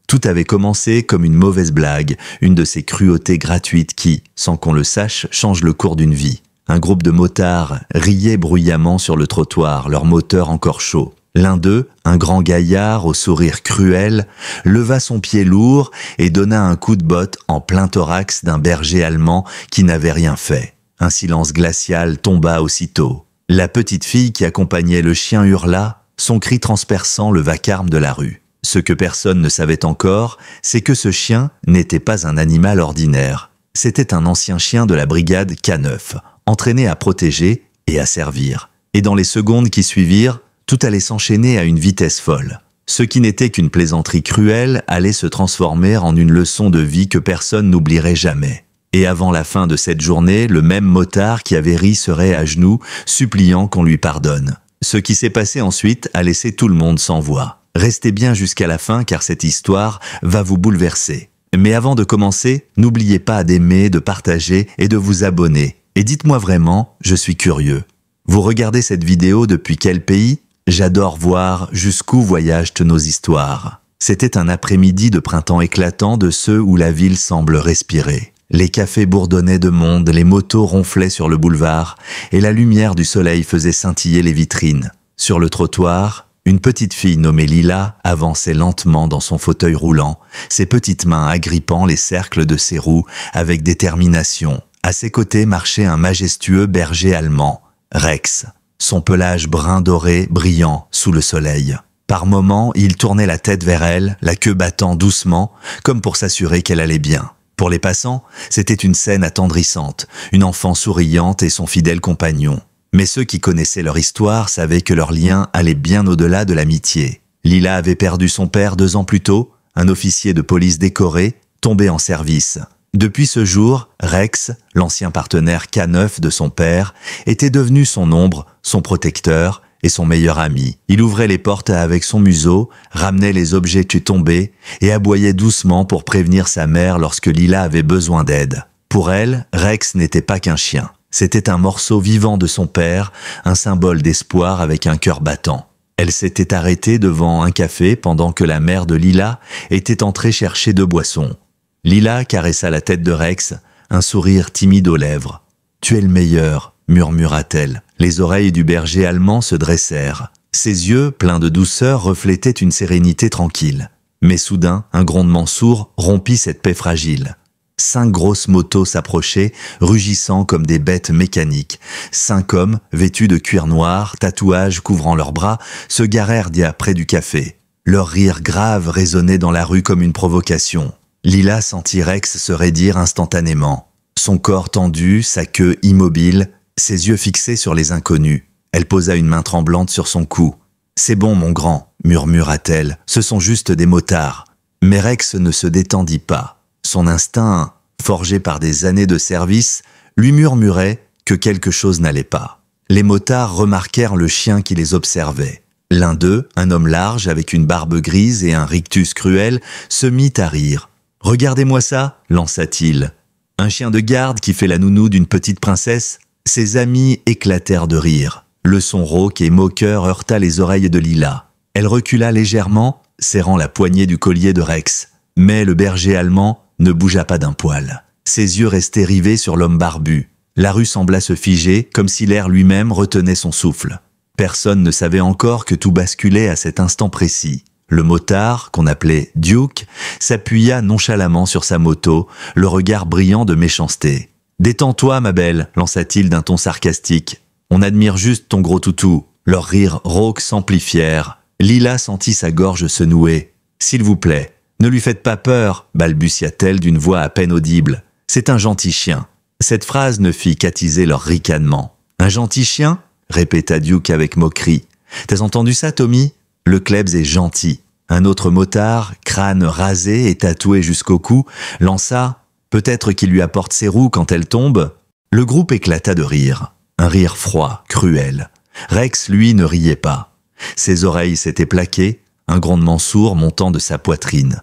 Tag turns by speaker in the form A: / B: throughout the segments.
A: Tout avait commencé comme une mauvaise blague, une de ces cruautés gratuites qui, sans qu'on le sache, changent le cours d'une vie. Un groupe de motards riait bruyamment sur le trottoir, leur moteur encore chaud. L'un d'eux, un grand gaillard au sourire cruel, leva son pied lourd et donna un coup de botte en plein thorax d'un berger allemand qui n'avait rien fait. Un silence glacial tomba aussitôt. La petite fille qui accompagnait le chien hurla, son cri transperçant le vacarme de la rue. Ce que personne ne savait encore, c'est que ce chien n'était pas un animal ordinaire. C'était un ancien chien de la brigade K9, entraîné à protéger et à servir. Et dans les secondes qui suivirent, tout allait s'enchaîner à une vitesse folle. Ce qui n'était qu'une plaisanterie cruelle allait se transformer en une leçon de vie que personne n'oublierait jamais. Et avant la fin de cette journée, le même motard qui avait ri serait à genoux, suppliant qu'on lui pardonne. Ce qui s'est passé ensuite a laissé tout le monde sans voix. Restez bien jusqu'à la fin car cette histoire va vous bouleverser. Mais avant de commencer, n'oubliez pas d'aimer, de partager et de vous abonner. Et dites-moi vraiment, je suis curieux. Vous regardez cette vidéo depuis quel pays ? J'adore voir jusqu'où voyagent nos histoires. C'était un après-midi de printemps éclatant de ceux où la ville semble respirer. Les cafés bourdonnaient de monde, les motos ronflaient sur le boulevard et la lumière du soleil faisait scintiller les vitrines. Sur le trottoir, une petite fille nommée Lila avançait lentement dans son fauteuil roulant, ses petites mains agrippant les cercles de ses roues avec détermination. À ses côtés marchait un majestueux berger allemand, Rex, son pelage brun doré brillant sous le soleil. Par moments, il tournait la tête vers elle, la queue battant doucement, comme pour s'assurer qu'elle allait bien. Pour les passants, c'était une scène attendrissante, une enfant souriante et son fidèle compagnon. Mais ceux qui connaissaient leur histoire savaient que leur lien allait bien au-delà de l'amitié. Lila avait perdu son père 2 ans plus tôt, un officier de police décoré, tombé en service. Depuis ce jour, Rex, l'ancien partenaire K9 de son père, était devenu son ombre, son protecteur et son meilleur ami. Il ouvrait les portes avec son museau, ramenait les objets tombés et aboyait doucement pour prévenir sa mère lorsque Lila avait besoin d'aide. Pour elle, Rex n'était pas qu'un chien. C'était un morceau vivant de son père, un symbole d'espoir avec un cœur battant. Elle s'était arrêtée devant un café pendant que la mère de Lila était entrée chercher 2 boissons. Lila caressa la tête de Rex, un sourire timide aux lèvres. « Tu es le meilleur », murmura-t-elle. Les oreilles du berger allemand se dressèrent. Ses yeux, pleins de douceur, reflétaient une sérénité tranquille. Mais soudain, un grondement sourd rompit cette paix fragile. 5 grosses motos s'approchaient, rugissant comme des bêtes mécaniques. 5 hommes, vêtus de cuir noir, tatouages couvrant leurs bras, se garèrent près du café. Leur rire grave résonnait dans la rue comme une provocation. Lila sentit Rex se raidir instantanément. Son corps tendu, sa queue immobile, ses yeux fixés sur les inconnus. Elle posa une main tremblante sur son cou. « C'est bon, mon grand », murmura-t-elle, « ce sont juste des motards. » Mais Rex ne se détendit pas. Son instinct, forgé par des années de service, lui murmurait que quelque chose n'allait pas. Les motards remarquèrent le chien qui les observait. L'un d'eux, un homme large avec une barbe grise et un rictus cruel, se mit à rire. « Regardez-moi ça » lança-t-il. « Un chien de garde qui fait la nounou d'une petite princesse ?» Ses amis éclatèrent de rire. Le son rauque et moqueur heurta les oreilles de Lila. Elle recula légèrement, serrant la poignée du collier de Rex. Mais le berger allemand ne bougea pas d'un poil. Ses yeux restaient rivés sur l'homme barbu. La rue sembla se figer, comme si l'air lui-même retenait son souffle. Personne ne savait encore que tout basculait à cet instant précis. Le motard, qu'on appelait Duke, s'appuya nonchalamment sur sa moto, le regard brillant de méchanceté. « Détends-toi, ma belle », lança-t-il d'un ton sarcastique. « On admire juste ton gros toutou. » Leurs rires rauques s'amplifièrent. Lila sentit sa gorge se nouer. « S'il vous plaît, ne lui faites pas peur », balbutia-t-elle d'une voix à peine audible. « C'est un gentil chien. » Cette phrase ne fit qu'attiser leur ricanement. « Un gentil chien ?» répéta Duke avec moquerie. « T'as entendu ça, Tommy ? Le Klebs est gentil. » Un autre motard, crâne rasé et tatoué jusqu'au cou, lança « Peut-être qu'il lui apporte ses roues quand elles tombent ?» Le groupe éclata de rire. Un rire froid, cruel. Rex, lui, ne riait pas. Ses oreilles s'étaient plaquées, un grondement sourd montant de sa poitrine.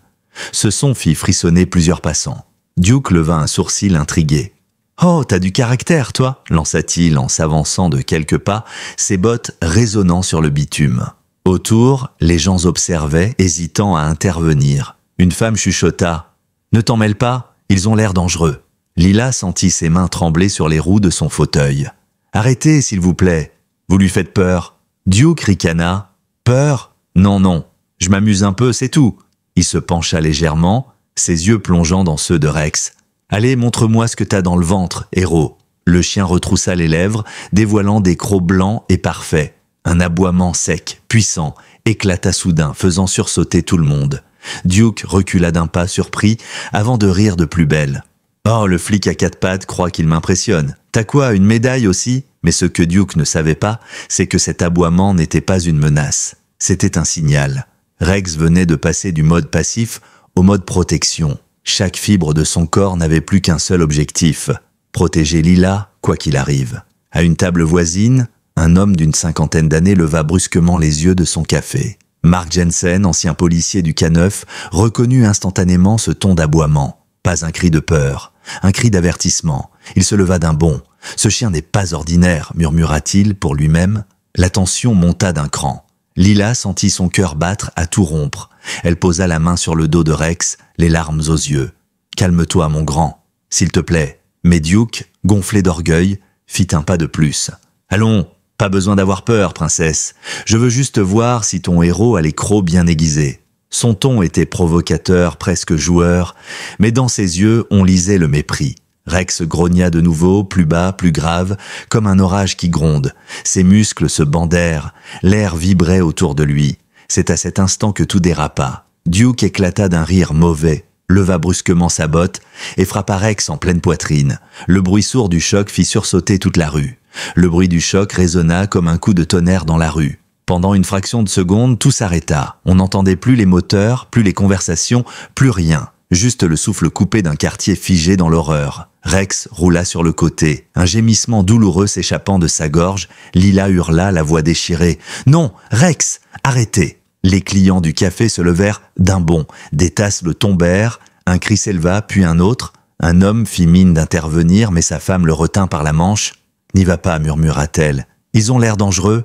A: Ce son fit frissonner plusieurs passants. Duke leva un sourcil intrigué. « Oh, t'as du caractère, toi » lança-t-il en s'avançant de quelques pas, ses bottes résonnant sur le bitume. Autour, les gens observaient, hésitant à intervenir. Une femme chuchota. « Ne t'en mêle pas, ils ont l'air dangereux. » Lila sentit ses mains trembler sur les roues de son fauteuil. « Arrêtez, s'il vous plaît. Vous lui faites peur. » Duke ricana. « Peur ? Non, non. Je m'amuse un peu, c'est tout. » Il se pencha légèrement, ses yeux plongeant dans ceux de Rex. « Allez, montre-moi ce que t'as dans le ventre, héros. » Le chien retroussa les lèvres, dévoilant des crocs blancs et parfaits. Un aboiement sec, puissant, éclata soudain, faisant sursauter tout le monde. Duke recula d'un pas surpris, avant de rire de plus belle. « Oh, le flic à quatre pattes croit qu'il m'impressionne. T'as quoi, une médaille aussi ?» Mais ce que Duke ne savait pas, c'est que cet aboiement n'était pas une menace. C'était un signal. Rex venait de passer du mode passif au mode protection. Chaque fibre de son corps n'avait plus qu'un seul objectif, protéger Lila, quoi qu'il arrive. À une table voisine, un homme d'une 50aine d'années leva brusquement les yeux de son café. Mark Jensen, ancien policier du K9, reconnut instantanément ce ton d'aboiement. Pas un cri de peur, un cri d'avertissement. Il se leva d'un bond. « Ce chien n'est pas ordinaire », murmura-t-il pour lui-même. La tension monta d'un cran. Lila sentit son cœur battre à tout rompre. Elle posa la main sur le dos de Rex, les larmes aux yeux. « Calme-toi, mon grand, s'il te plaît. » Mais Duke, gonflé d'orgueil, fit un pas de plus. « Allons, pas besoin d'avoir peur, princesse. Je veux juste voir si ton héros a les crocs bien aiguisés. » Son ton était provocateur, presque joueur, mais dans ses yeux, on lisait le mépris. Rex grogna de nouveau, plus bas, plus grave, comme un orage qui gronde. Ses muscles se bandèrent, l'air vibrait autour de lui. C'est à cet instant que tout dérapa. Duke éclata d'un rire mauvais, leva brusquement sa botte et frappa Rex en pleine poitrine. Le bruit sourd du choc fit sursauter toute la rue. Le bruit du choc résonna comme un coup de tonnerre dans la rue. Pendant une fraction de seconde, tout s'arrêta. On n'entendait plus les moteurs, plus les conversations, plus rien. Juste le souffle coupé d'un quartier figé dans l'horreur. Rex roula sur le côté, un gémissement douloureux s'échappant de sa gorge. Lila hurla, la voix déchirée. « Non, Rex, arrêtez !» Les clients du café se levèrent d'un bond. Des tasses le tombèrent, un cri s'éleva, puis un autre. Un homme fit mine d'intervenir, mais sa femme le retint par la manche. « N'y va pas, murmura-t-elle. Ils ont l'air dangereux. »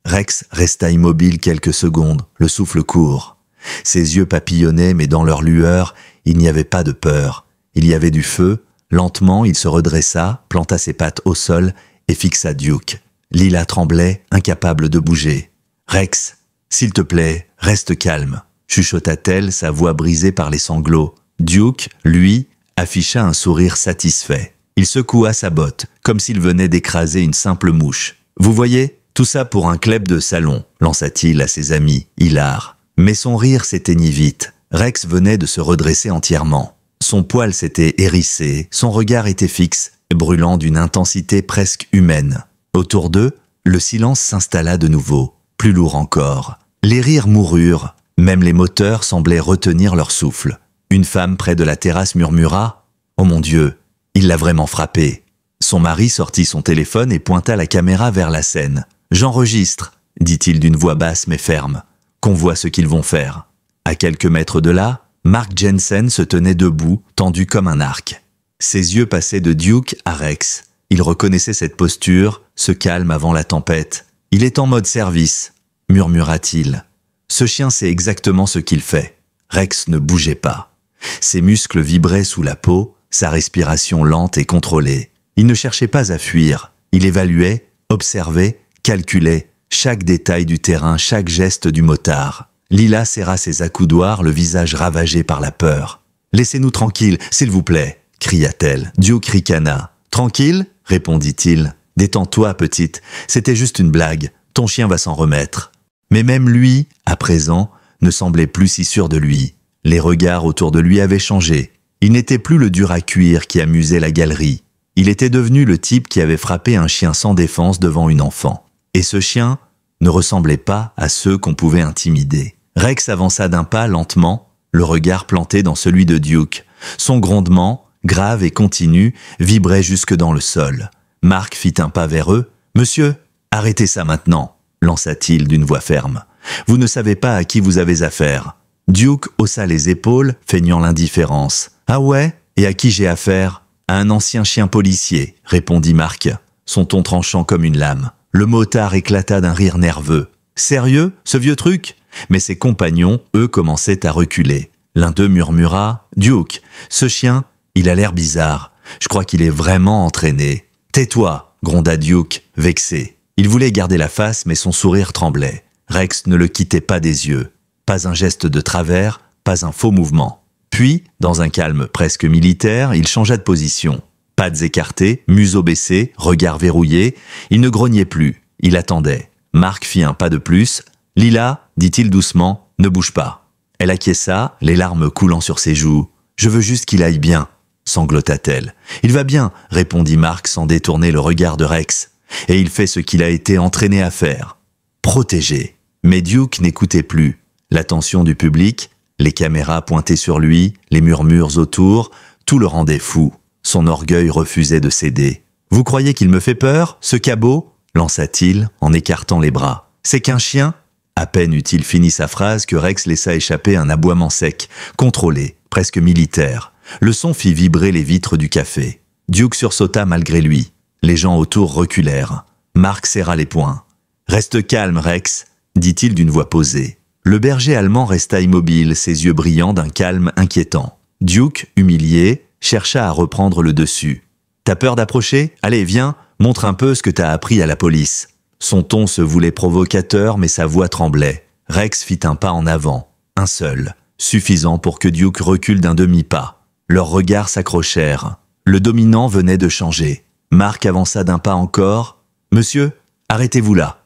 A: Rex resta immobile quelques secondes, le souffle court. Ses yeux papillonnaient, mais dans leur lueur, il n'y avait pas de peur. Il y avait du feu. Lentement, il se redressa, planta ses pattes au sol et fixa Duke. Lila tremblait, incapable de bouger. « Rex, s'il te plaît, reste calme », chuchota-t-elle, sa voix brisée par les sanglots. Duke, lui, afficha un sourire satisfait. Il secoua sa botte, comme s'il venait d'écraser une simple mouche. « Vous voyez, tout ça pour un club de salon », lança-t-il à ses amis, hilar. Mais son rire s'éteignit vite. Rex venait de se redresser entièrement. Son poil s'était hérissé, son regard était fixe, brûlant d'une intensité presque humaine. Autour d'eux, le silence s'installa de nouveau, plus lourd encore. Les rires moururent, même les moteurs semblaient retenir leur souffle. Une femme près de la terrasse murmura « Oh mon Dieu, il l'a vraiment frappé !» Son mari sortit son téléphone et pointa la caméra vers la scène. « J'enregistre », dit-il d'une voix basse mais ferme, « qu'on voit ce qu'ils vont faire. » À quelques mètres de là, Mark Jensen se tenait debout, tendu comme un arc. Ses yeux passaient de Duke à Rex. Il reconnaissait cette posture, ce calme avant la tempête. « Il est en mode service », murmura-t-il. « Ce chien sait exactement ce qu'il fait. » Rex ne bougeait pas. Ses muscles vibraient sous la peau, sa respiration lente et contrôlée. Il ne cherchait pas à fuir. Il évaluait, observait, calculait chaque détail du terrain, chaque geste du motard. Lila serra ses accoudoirs, le visage ravagé par la peur. « Laissez-nous tranquilles, s'il vous plaît !» cria-t-elle. Duke ricana. « Tranquille ?» répondit-il. « Détends-toi, petite, c'était juste une blague. Ton chien va s'en remettre. » Mais même lui, à présent, ne semblait plus si sûr de lui. Les regards autour de lui avaient changé. Il n'était plus le dur à cuire qui amusait la galerie. Il était devenu le type qui avait frappé un chien sans défense devant une enfant. Et ce chien ne ressemblait pas à ceux qu'on pouvait intimider. Rex avança d'un pas lentement, le regard planté dans celui de Duke. Son grondement, grave et continu, vibrait jusque dans le sol. Mark fit un pas vers eux. « Monsieur, arrêtez ça maintenant !» lança-t-il d'une voix ferme. « Vous ne savez pas à qui vous avez affaire. » Duke haussa les épaules, feignant l'indifférence. « Ah ouais? Et à qui j'ai affaire ?»« À un ancien chien policier, » répondit Mark, son ton tranchant comme une lame. Le motard éclata d'un rire nerveux. « Sérieux, ce vieux truc ?» Mais ses compagnons, eux, commençaient à reculer. L'un d'eux murmura « Duke, ce chien, il a l'air bizarre. Je crois qu'il est vraiment entraîné. »« Tais-toi » gronda Duke, vexé. Il voulait garder la face, mais son sourire tremblait. Rex ne le quittait pas des yeux. Pas un geste de travers, pas un faux mouvement. Puis, dans un calme presque militaire, il changea de position. Pattes écartées, museau baissé, regard verrouillé, il ne grognait plus. Il attendait. Mark fit un pas de plus. « Lila, dit-il doucement, ne bouge pas. » Elle acquiesça, les larmes coulant sur ses joues. « Je veux juste qu'il aille bien, » sanglota-t-elle. « Il va bien, » répondit Mark sans détourner le regard de Rex. « Et il fait ce qu'il a été entraîné à faire. Protéger. » Mais Duke n'écoutait plus. L'attention du public, les caméras pointées sur lui, les murmures autour, tout le rendait fou. Son orgueil refusait de céder. « Vous croyez qu'il me fait peur, ce cabot ?» lança-t-il en écartant les bras. « C'est qu'un chien ?» À peine eut-il fini sa phrase que Rex laissa échapper un aboiement sec, contrôlé, presque militaire. Le son fit vibrer les vitres du café. Duke sursauta malgré lui. Les gens autour reculèrent. Mark serra les poings. « Reste calme, Rex », dit-il d'une voix posée. Le berger allemand resta immobile, ses yeux brillants d'un calme inquiétant. Duke, humilié, chercha à reprendre le dessus. « T'as peur d'approcher ? Allez, viens, montre un peu ce que t'as appris à la police. » Son ton se voulait provocateur, mais sa voix tremblait. Rex fit un pas en avant, un seul, suffisant pour que Duke recule d'un demi-pas. Leurs regards s'accrochèrent. Le dominant venait de changer. Mark avança d'un pas encore. « Monsieur, arrêtez-vous là.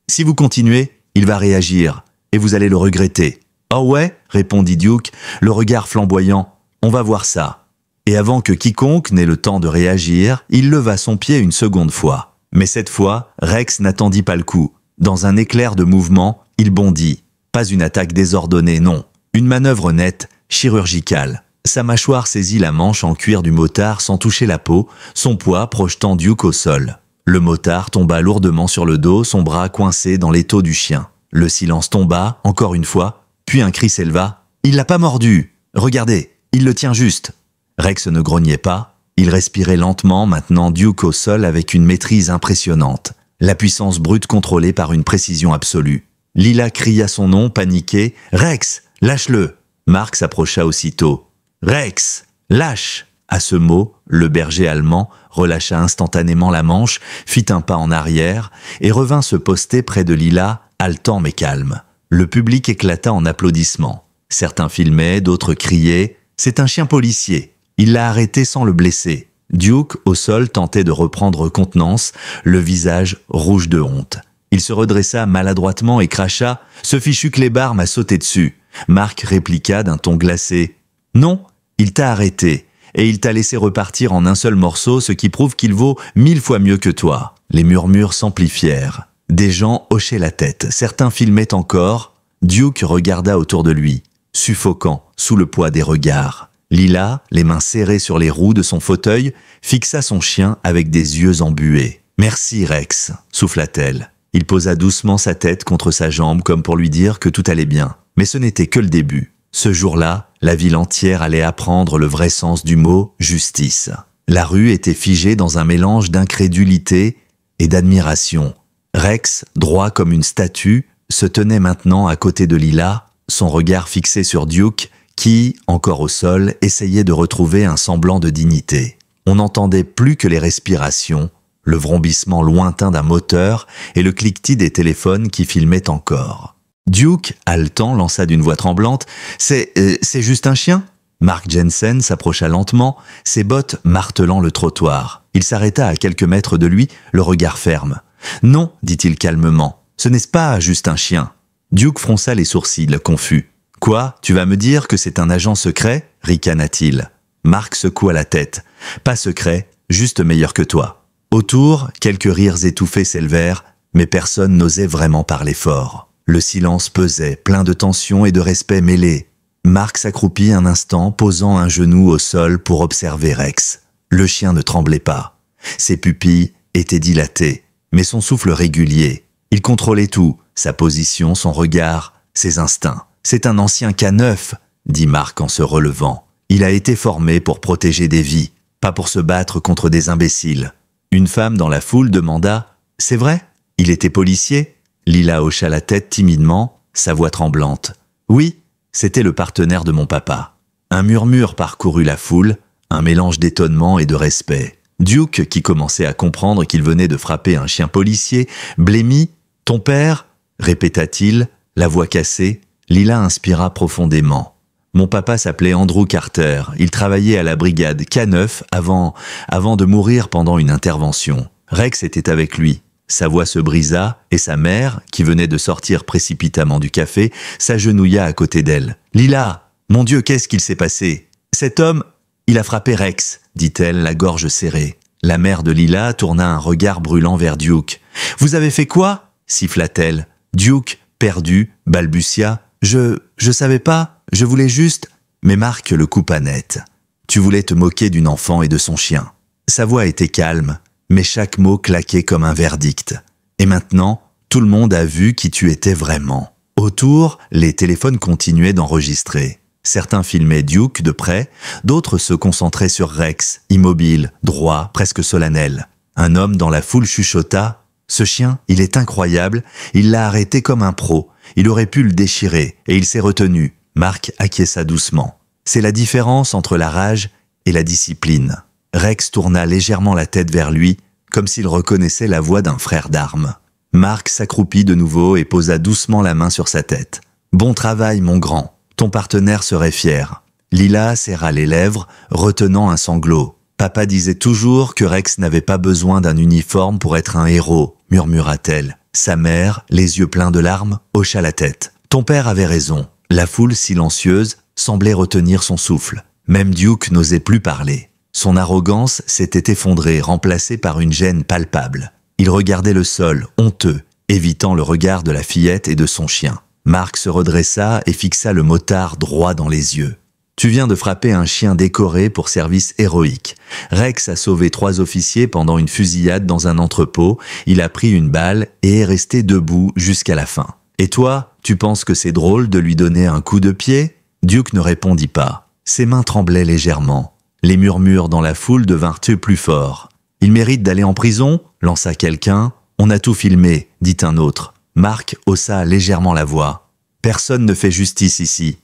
A: Si vous continuez, il va réagir, et vous allez le regretter. »« Oh ouais ?» répondit Duke, le regard flamboyant. « On va voir ça. » Et avant que quiconque n'ait le temps de réagir, il leva son pied une seconde fois. Mais cette fois, Rex n'attendit pas le coup. Dans un éclair de mouvement, il bondit. Pas une attaque désordonnée, non. Une manœuvre nette, chirurgicale. Sa mâchoire saisit la manche en cuir du motard sans toucher la peau, son poids projetant Duke au sol. Le motard tomba lourdement sur le dos, son bras coincé dans l'étau du chien. Le silence tomba, encore une fois, puis un cri s'éleva. « Il l'a pas mordu! Regardez, il le tient juste !» Rex ne grognait pas. Il respirait lentement, maintenant Duke au sol avec une maîtrise impressionnante. La puissance brute contrôlée par une précision absolue. Lila cria son nom, paniquée. « Rex, lâche-le !» Mark s'approcha aussitôt. « Rex, lâche !» À ce mot, le berger allemand relâcha instantanément la manche, fit un pas en arrière et revint se poster près de Lila, haletant mais calme. Le public éclata en applaudissements. Certains filmaient, d'autres criaient. « C'est un chien policier !» Il l'a arrêté sans le blesser. Duke, au sol, tentait de reprendre contenance, le visage rouge de honte. Il se redressa maladroitement et cracha « Ce fichu clébard m'a sauté dessus !» Mark répliqua d'un ton glacé « Non, il t'a arrêté, et il t'a laissé repartir en un seul morceau, ce qui prouve qu'il vaut 1000 fois mieux que toi. » Les murmures s'amplifièrent. Des gens hochaient la tête, certains filmaient encore. Duke regarda autour de lui, suffocant sous le poids des regards. Lila, les mains serrées sur les roues de son fauteuil, fixa son chien avec des yeux embués. « Merci, Rex », souffla-t-elle. Il posa doucement sa tête contre sa jambe comme pour lui dire que tout allait bien. Mais ce n'était que le début. Ce jour-là, la ville entière allait apprendre le vrai sens du mot « justice ». La rue était figée dans un mélange d'incrédulité et d'admiration. Rex, droit comme une statue, se tenait maintenant à côté de Lila, son regard fixé sur Duke, qui, encore au sol, essayait de retrouver un semblant de dignité. On n'entendait plus que les respirations, le vrombissement lointain d'un moteur et le cliquetis des téléphones qui filmaient encore. Duke, haletant, lança d'une voix tremblante « C'est juste un chien ?» Mark Jensen s'approcha lentement, ses bottes martelant le trottoir. Il s'arrêta à quelques mètres de lui, le regard ferme. « Non, dit-il calmement, ce n'est pas juste un chien. » Duke fronça les sourcils, confus. « Quoi, tu vas me dire que c'est un agent secret ?» ricana-t-il. Mark secoua la tête. « Pas secret, juste meilleur que toi. » Autour, quelques rires étouffés s'élevèrent, mais personne n'osait vraiment parler fort. Le silence pesait, plein de tension et de respect mêlés. Mark s'accroupit un instant, posant un genou au sol pour observer Rex. Le chien ne tremblait pas. Ses pupilles étaient dilatées, mais son souffle régulier. Il contrôlait tout, sa position, son regard, ses instincts. « C'est un ancien K9, » dit Mark en se relevant. « Il a été formé pour protéger des vies, pas pour se battre contre des imbéciles. » Une femme dans la foule demanda « C'est vrai? Il était policier ?» Lila hocha la tête timidement, sa voix tremblante. « Oui, C'était le partenaire de mon papa. Un murmure parcourut la foule, un mélange d'étonnement et de respect. Duke, qui commençait à comprendre qu'il venait de frapper un chien policier, blêmit. « Ton père ?» répéta-t-il, la voix cassée. Lila inspira profondément. Mon papa s'appelait Andrew Carter. Il travaillait à la brigade K9 avant de mourir pendant une intervention. Rex était avec lui. Sa voix se brisa et sa mère, qui venait de sortir précipitamment du café, s'agenouilla à côté d'elle. « Lila, mon Dieu, qu'est-ce qu'il s'est passé ? Cet homme, il a frappé Rex, dit-elle, la gorge serrée. La mère de Lila tourna un regard brûlant vers Duke. « Vous avez fait quoi ?» siffla-t-elle. Duke, perdu, balbutia. « Je savais pas, je voulais juste... » Mais Mark le coupa net. « Tu voulais te moquer d'une enfant et de son chien. » Sa voix était calme, mais chaque mot claquait comme un verdict. Et maintenant, tout le monde a vu qui tu étais vraiment. Autour, les téléphones continuaient d'enregistrer. Certains filmaient Duke de près, d'autres se concentraient sur Rex, immobile, droit, presque solennel. Un homme dans la foule chuchota. « Ce chien, il est incroyable, il l'a arrêté comme un pro. Il aurait pu le déchirer, et il s'est retenu. » Mark acquiesça doucement. C'est la différence entre la rage et la discipline. Rex tourna légèrement la tête vers lui, comme s'il reconnaissait la voix d'un frère d'armes. Mark s'accroupit de nouveau et posa doucement la main sur sa tête. « Bon travail, mon grand. Ton partenaire serait fier. » Lila serra les lèvres, retenant un sanglot. « Papa disait toujours que Rex n'avait pas besoin d'un uniforme pour être un héros, » murmura-t-elle. Sa mère, les yeux pleins de larmes, hocha la tête. « Ton père avait raison. » La foule silencieuse semblait retenir son souffle. Même Duke n'osait plus parler. Son arrogance s'était effondrée, remplacée par une gêne palpable. Il regardait le sol, honteux, évitant le regard de la fillette et de son chien. Mark se redressa et fixa le motard droit dans les yeux. « Tu viens de frapper un chien décoré pour service héroïque. Rex a sauvé 3 officiers pendant une fusillade dans un entrepôt. Il a pris une balle et est resté debout jusqu'à la fin. Et toi, tu penses que c'est drôle de lui donner un coup de pied ?» Duke ne répondit pas. Ses mains tremblaient légèrement. Les murmures dans la foule devinrent plus forts. « Il mérite d'aller en prison ?» lança quelqu'un. « On a tout filmé » dit un autre. Mark haussa légèrement la voix. « Personne ne fait justice ici.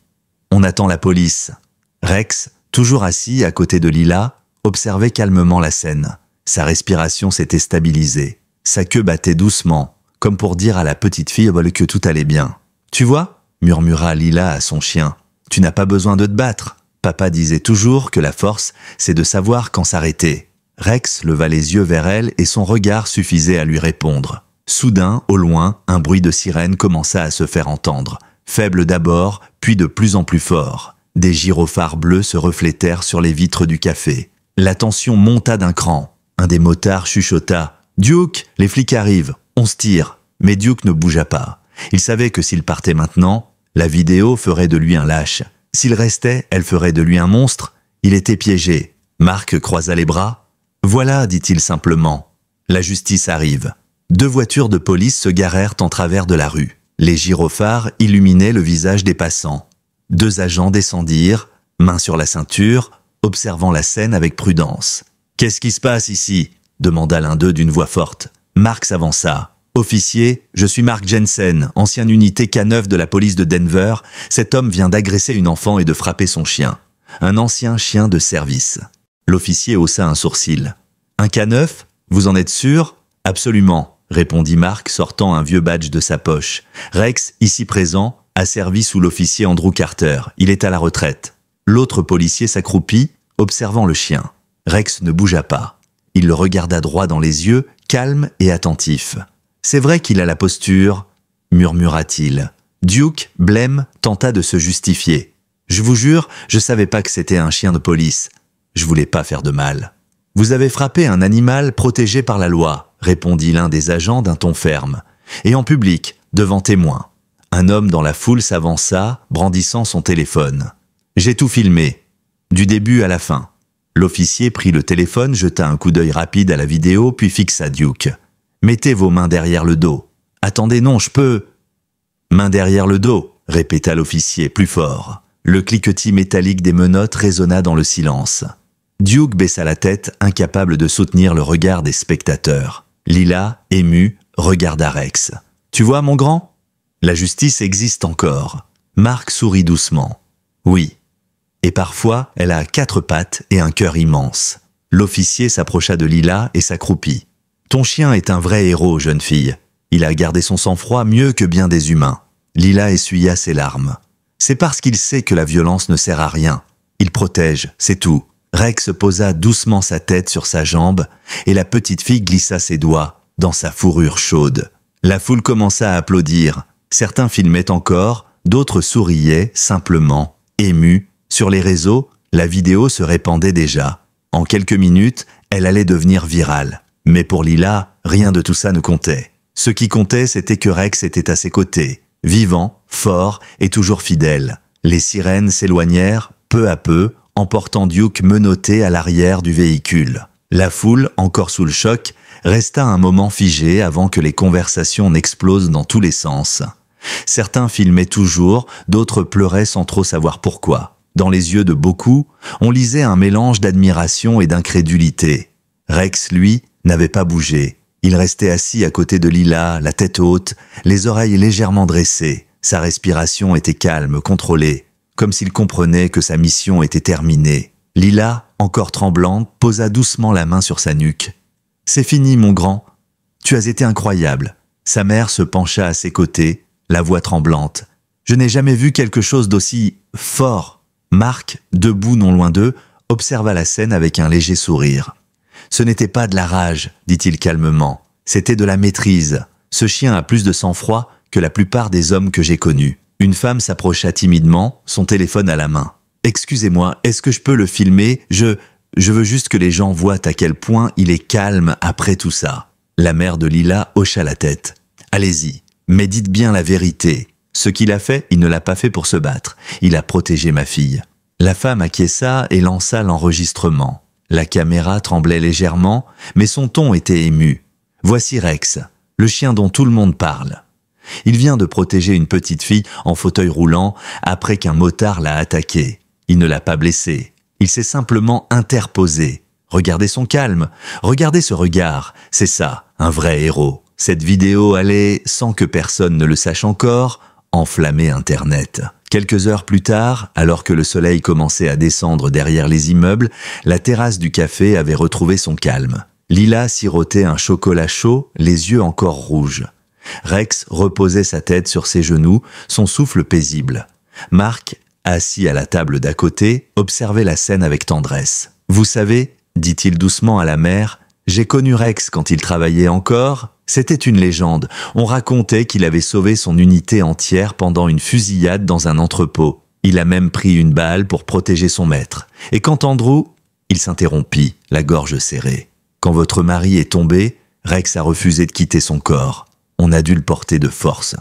A: On attend la police. » Rex, toujours assis à côté de Lila, observait calmement la scène. Sa respiration s'était stabilisée. Sa queue battait doucement, comme pour dire à la petite fille que tout allait bien. « Tu vois ?» murmura Lila à son chien. « Tu n'as pas besoin de te battre. Papa disait toujours que la force, c'est de savoir quand s'arrêter. » Rex leva les yeux vers elle et son regard suffisait à lui répondre. Soudain, au loin, un bruit de sirène commença à se faire entendre. Faible d'abord, puis de plus en plus fort. Des gyrophares bleus se reflétèrent sur les vitres du café. La tension monta d'un cran. Un des motards chuchota. « Duke, les flics arrivent, on se tire. » Mais Duke ne bougea pas. Il savait que s'il partait maintenant, la vidéo ferait de lui un lâche. S'il restait, elle ferait de lui un monstre. Il était piégé. Mark croisa les bras. « Voilà, dit-il simplement. La justice arrive. » 2 voitures de police se garèrent en travers de la rue. Les gyrophares illuminaient le visage des passants. 2 agents descendirent, main sur la ceinture, observant la scène avec prudence. « Qu'est-ce qui se passe ici ?» demanda l'un d'eux d'une voix forte. Mark s'avança. « Officier, je suis Mark Jensen, ancienne unité K9 de la police de Denver. Cet homme vient d'agresser une enfant et de frapper son chien. Un ancien chien de service. » L'officier haussa un sourcil. « Un K9 ? Vous en êtes sûr ? » « Absolument, » répondit Mark, sortant un vieux badge de sa poche. « Rex, ici présent, a servi sous l'officier Andrew Carter. Il est à la retraite. » L'autre policier s'accroupit, observant le chien. Rex ne bougea pas. Il le regarda droit dans les yeux, calme et attentif. « C'est vrai qu'il a la posture, » murmura-t-il. Duke, blême, tenta de se justifier. « Je vous jure, je savais pas que c'était un chien de police. Je voulais pas faire de mal. »« Vous avez frappé un animal protégé par la loi, » répondit l'un des agents d'un ton ferme. « Et en public, devant témoins. » Un homme dans la foule s'avança, brandissant son téléphone. « J'ai tout filmé, du début à la fin. » L'officier prit le téléphone, jeta un coup d'œil rapide à la vidéo, puis fixa Duke. « Mettez vos mains derrière le dos. »« Attendez, non, je peux. »« Mains derrière le dos, » répéta l'officier plus fort. Le cliquetis métallique des menottes résonna dans le silence. Duke baissa la tête, incapable de soutenir le regard des spectateurs. Lila, émue, regarda Rex. « Tu vois, mon grand ? La justice existe encore. Marc sourit doucement. Oui. Et parfois, elle a 4 pattes et un cœur immense. L'officier s'approcha de Lila et s'accroupit. Ton chien est un vrai héros, jeune fille. Il a gardé son sang-froid mieux que bien des humains. Lila essuya ses larmes. C'est parce qu'il sait que la violence ne sert à rien. Il protège, c'est tout. Rex posa doucement sa tête sur sa jambe et la petite fille glissa ses doigts dans sa fourrure chaude. La foule commença à applaudir. Certains filmaient encore, d'autres souriaient, simplement, émus. Sur les réseaux, la vidéo se répandait déjà. En quelques minutes, elle allait devenir virale. Mais pour Lila, rien de tout ça ne comptait. Ce qui comptait, c'était que Rex était à ses côtés, vivant, fort et toujours fidèle. Les sirènes s'éloignèrent, peu à peu, emportant Duke menotté à l'arrière du véhicule. La foule, encore sous le choc, resta un moment figée avant que les conversations n'explosent dans tous les sens. Certains filmaient toujours, d'autres pleuraient sans trop savoir pourquoi. Dans les yeux de beaucoup, on lisait un mélange d'admiration et d'incrédulité. Rex, lui, n'avait pas bougé. Il restait assis à côté de Lila, la tête haute, les oreilles légèrement dressées. Sa respiration était calme, contrôlée, comme s'il comprenait que sa mission était terminée. Lila, encore tremblante, posa doucement la main sur sa nuque. « C'est fini, mon grand. Tu as été incroyable. » Sa mère se pencha à ses côtés, la voix tremblante. « Je n'ai jamais vu quelque chose d'aussi fort. » Marc, debout non loin d'eux, observa la scène avec un léger sourire. « Ce n'était pas de la rage, dit-il calmement. C'était de la maîtrise. Ce chien a plus de sang-froid que la plupart des hommes que j'ai connus. » Une femme s'approcha timidement, son téléphone à la main. « Excusez-moi, est-ce que je peux le filmer ? Je veux juste que les gens voient à quel point il est calme après tout ça. » La mère de Lila hocha la tête. « Allez-y, mais dites bien la vérité. Ce qu'il a fait, il ne l'a pas fait pour se battre. Il a protégé ma fille. » La femme acquiesça et lança l'enregistrement. La caméra tremblait légèrement, mais son ton était ému. « Voici Rex, le chien dont tout le monde parle. Il vient de protéger une petite fille en fauteuil roulant après qu'un motard l'a attaqué. Il ne l'a pas blessée. Il s'est simplement interposé. Regardez son calme, regardez ce regard. C'est ça, un vrai héros. » Cette vidéo allait, sans que personne ne le sache encore, enflammer Internet. Quelques heures plus tard, alors que le soleil commençait à descendre derrière les immeubles, la terrasse du café avait retrouvé son calme. Lila sirotait un chocolat chaud, les yeux encore rouges. Rex reposait sa tête sur ses genoux, son souffle paisible. Marc, assis à la table d'à côté, observait la scène avec tendresse. « Vous savez, dit-il doucement à la mère, j'ai connu Rex quand il travaillait encore. C'était une légende. On racontait qu'il avait sauvé son unité entière pendant une fusillade dans un entrepôt. Il a même pris une balle pour protéger son maître. Et quand Andrew... » Il s'interrompit, la gorge serrée. « Quand votre mari est tombé, Rex a refusé de quitter son corps. On a dû le porter de force. »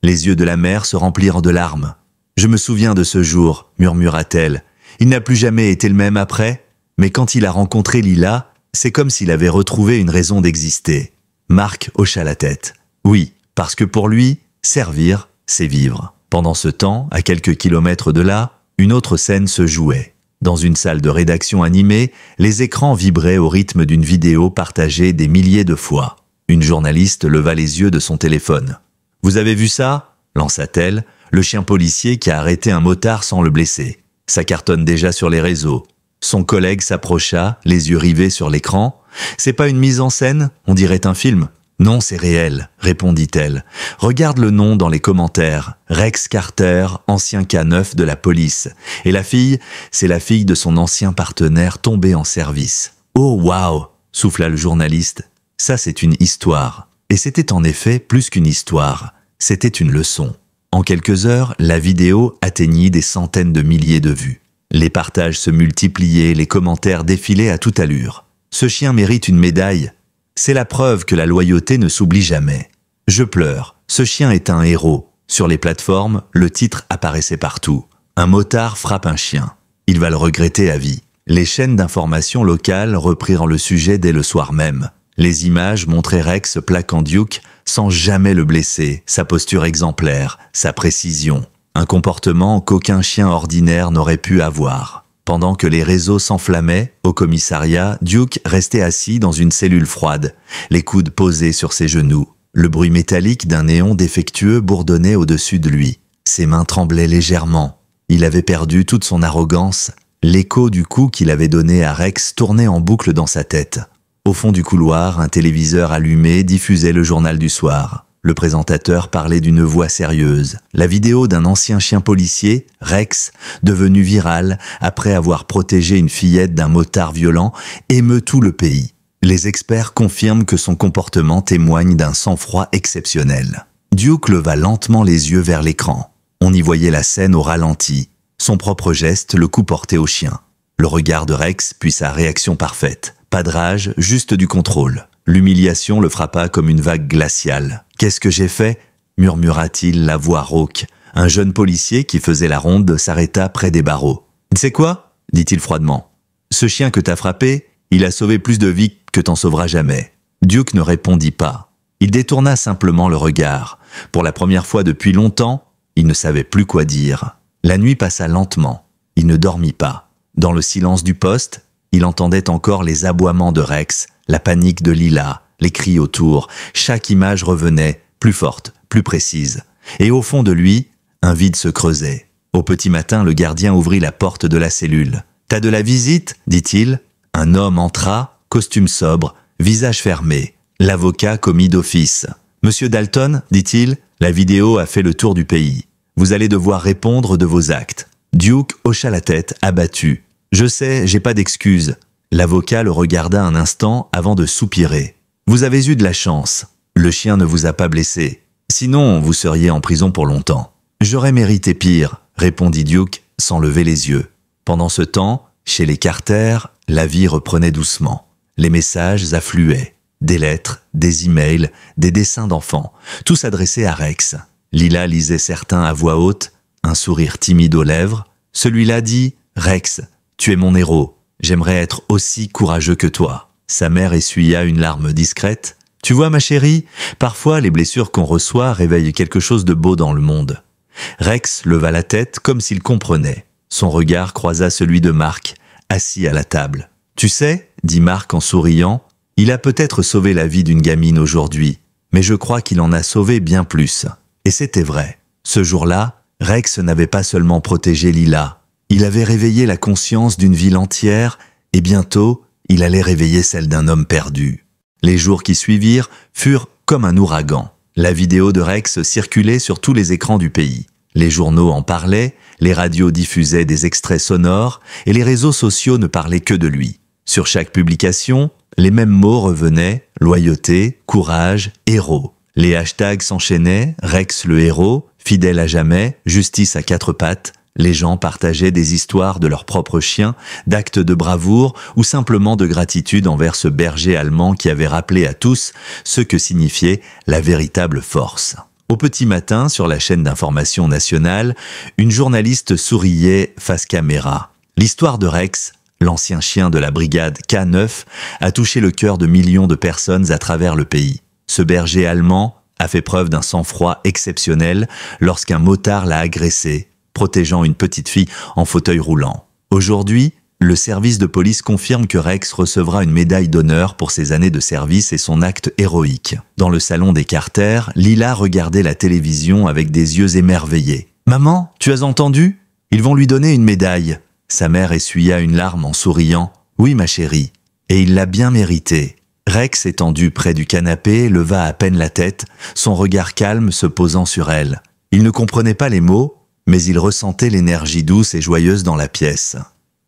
A: Les yeux de la mère se remplirent de larmes. « Je me souviens de ce jour, murmura-t-elle. Il n'a plus jamais été le même après, mais quand il a rencontré Lila, c'est comme s'il avait retrouvé une raison d'exister. » Marc hocha la tête. « Oui, parce que pour lui, servir, c'est vivre. » Pendant ce temps, à quelques kilomètres de là, une autre scène se jouait. Dans une salle de rédaction animée, les écrans vibraient au rythme d'une vidéo partagée des milliers de fois. Une journaliste leva les yeux de son téléphone. « Vous avez vu ça ?» lança-t-elle, le chien policier qui a arrêté un motard sans le blesser. Ça cartonne déjà sur les réseaux. Son collègue s'approcha, les yeux rivés sur l'écran. « C'est pas une mise en scène ? On dirait un film. »« Non, c'est réel, » répondit-elle. « Regarde le nom dans les commentaires. Rex Carter, ancien K9 de la police. Et la fille, c'est la fille de son ancien partenaire tombé en service. »« Oh, waouh !» souffla le journaliste. « Ça, c'est une histoire. » Et c'était en effet plus qu'une histoire. C'était une leçon. En quelques heures, la vidéo atteignit des centaines de milliers de vues. Les partages se multipliaient, les commentaires défilaient à toute allure. « Ce chien mérite une médaille. C'est la preuve que la loyauté ne s'oublie jamais. Je pleure. Ce chien est un héros. » Sur les plateformes, le titre apparaissait partout. Un motard frappe un chien. Il va le regretter à vie. Les chaînes d'information locales reprirent le sujet dès le soir même. Les images montraient Rex plaquant Duke sans jamais le blesser, sa posture exemplaire, sa précision. Un comportement qu'aucun chien ordinaire n'aurait pu avoir. Pendant que les réseaux s'enflammaient, au commissariat, Duke restait assis dans une cellule froide, les coudes posés sur ses genoux. Le bruit métallique d'un néon défectueux bourdonnait au-dessus de lui. Ses mains tremblaient légèrement. Il avait perdu toute son arrogance. L'écho du coup qu'il avait donné à Rex tournait en boucle dans sa tête. Au fond du couloir, un téléviseur allumé diffusait le journal du soir. Le présentateur parlait d'une voix sérieuse. La vidéo d'un ancien chien policier, Rex, devenu viral après avoir protégé une fillette d'un motard violent, émeut tout le pays. Les experts confirment que son comportement témoigne d'un sang-froid exceptionnel. Duke leva lentement les yeux vers l'écran. On y voyait la scène au ralenti. Son propre geste, le coup porté au chien. Le regard de Rex, puis sa réaction parfaite. Pas de rage, juste du contrôle. L'humiliation le frappa comme une vague glaciale. « Qu'est-ce que j'ai fait ?» murmura-t-il, la voix rauque. Un jeune policier qui faisait la ronde s'arrêta près des barreaux. « C'est quoi ?» dit-il froidement. « Ce chien que t'as frappé, il a sauvé plus de vies que t'en sauveras jamais. » Duke ne répondit pas. Il détourna simplement le regard. Pour la première fois depuis longtemps, il ne savait plus quoi dire. La nuit passa lentement. Il ne dormit pas. Dans le silence du poste, il entendait encore les aboiements de Rex, la panique de Lila, les cris autour. Chaque image revenait, plus forte, plus précise. Et au fond de lui, un vide se creusait. Au petit matin, le gardien ouvrit la porte de la cellule. « T'as de la visite ?» dit-il. Un homme entra, costume sobre, visage fermé. L'avocat commis d'office. « Monsieur Dalton, dit-il, la vidéo a fait le tour du pays. Vous allez devoir répondre de vos actes. » Duke hocha la tête, abattu. « Je sais, j'ai pas d'excuses. » L'avocat le regarda un instant avant de soupirer. « Vous avez eu de la chance. Le chien ne vous a pas blessé. Sinon, vous seriez en prison pour longtemps. »« J'aurais mérité pire, » répondit Duke sans lever les yeux. Pendant ce temps, chez les Carter, la vie reprenait doucement. Les messages affluaient. Des lettres, des emails, des dessins d'enfants, tous adressés à Rex. Lila lisait certains à voix haute, un sourire timide aux lèvres. Celui-là dit « Rex, tu es mon héros. J'aimerais être aussi courageux que toi. » Sa mère essuya une larme discrète. « Tu vois ma chérie, parfois les blessures qu'on reçoit réveillent quelque chose de beau dans le monde. » Rex leva la tête comme s'il comprenait. Son regard croisa celui de Mark, assis à la table. « Tu sais, » dit Mark en souriant, « il a peut-être sauvé la vie d'une gamine aujourd'hui, mais je crois qu'il en a sauvé bien plus. » Et c'était vrai. Ce jour-là, Rex n'avait pas seulement protégé Lila. Il avait réveillé la conscience d'une ville entière et bientôt, il allait réveiller celle d'un homme perdu. Les jours qui suivirent furent comme un ouragan. La vidéo de Rex circulait sur tous les écrans du pays. Les journaux en parlaient, les radios diffusaient des extraits sonores et les réseaux sociaux ne parlaient que de lui. Sur chaque publication, les mêmes mots revenaient, loyauté, courage, héros. Les hashtags s'enchaînaient, Rex le héros, fidèle à jamais, justice à quatre pattes. Les gens partageaient des histoires de leurs propres chiens, d'actes de bravoure ou simplement de gratitude envers ce berger allemand qui avait rappelé à tous ce que signifiait la véritable force. Au petit matin, sur la chaîne d'information nationale, une journaliste souriait face caméra. L'histoire de Rex, l'ancien chien de la brigade K9, a touché le cœur de millions de personnes à travers le pays. Ce berger allemand a fait preuve d'un sang-froid exceptionnel lorsqu'un motard l'a agressé, protégeant une petite fille en fauteuil roulant. Aujourd'hui, le service de police confirme que Rex recevra une médaille d'honneur pour ses années de service et son acte héroïque. Dans le salon des Carter, Lila regardait la télévision avec des yeux émerveillés. « Maman, tu as entendu ? Ils vont lui donner une médaille. » Sa mère essuya une larme en souriant. « Oui, ma chérie. Et il l'a bien mérité. » Rex, étendu près du canapé, leva à peine la tête, son regard calme se posant sur elle. Il ne comprenait pas les mots, mais il ressentait l'énergie douce et joyeuse dans la pièce.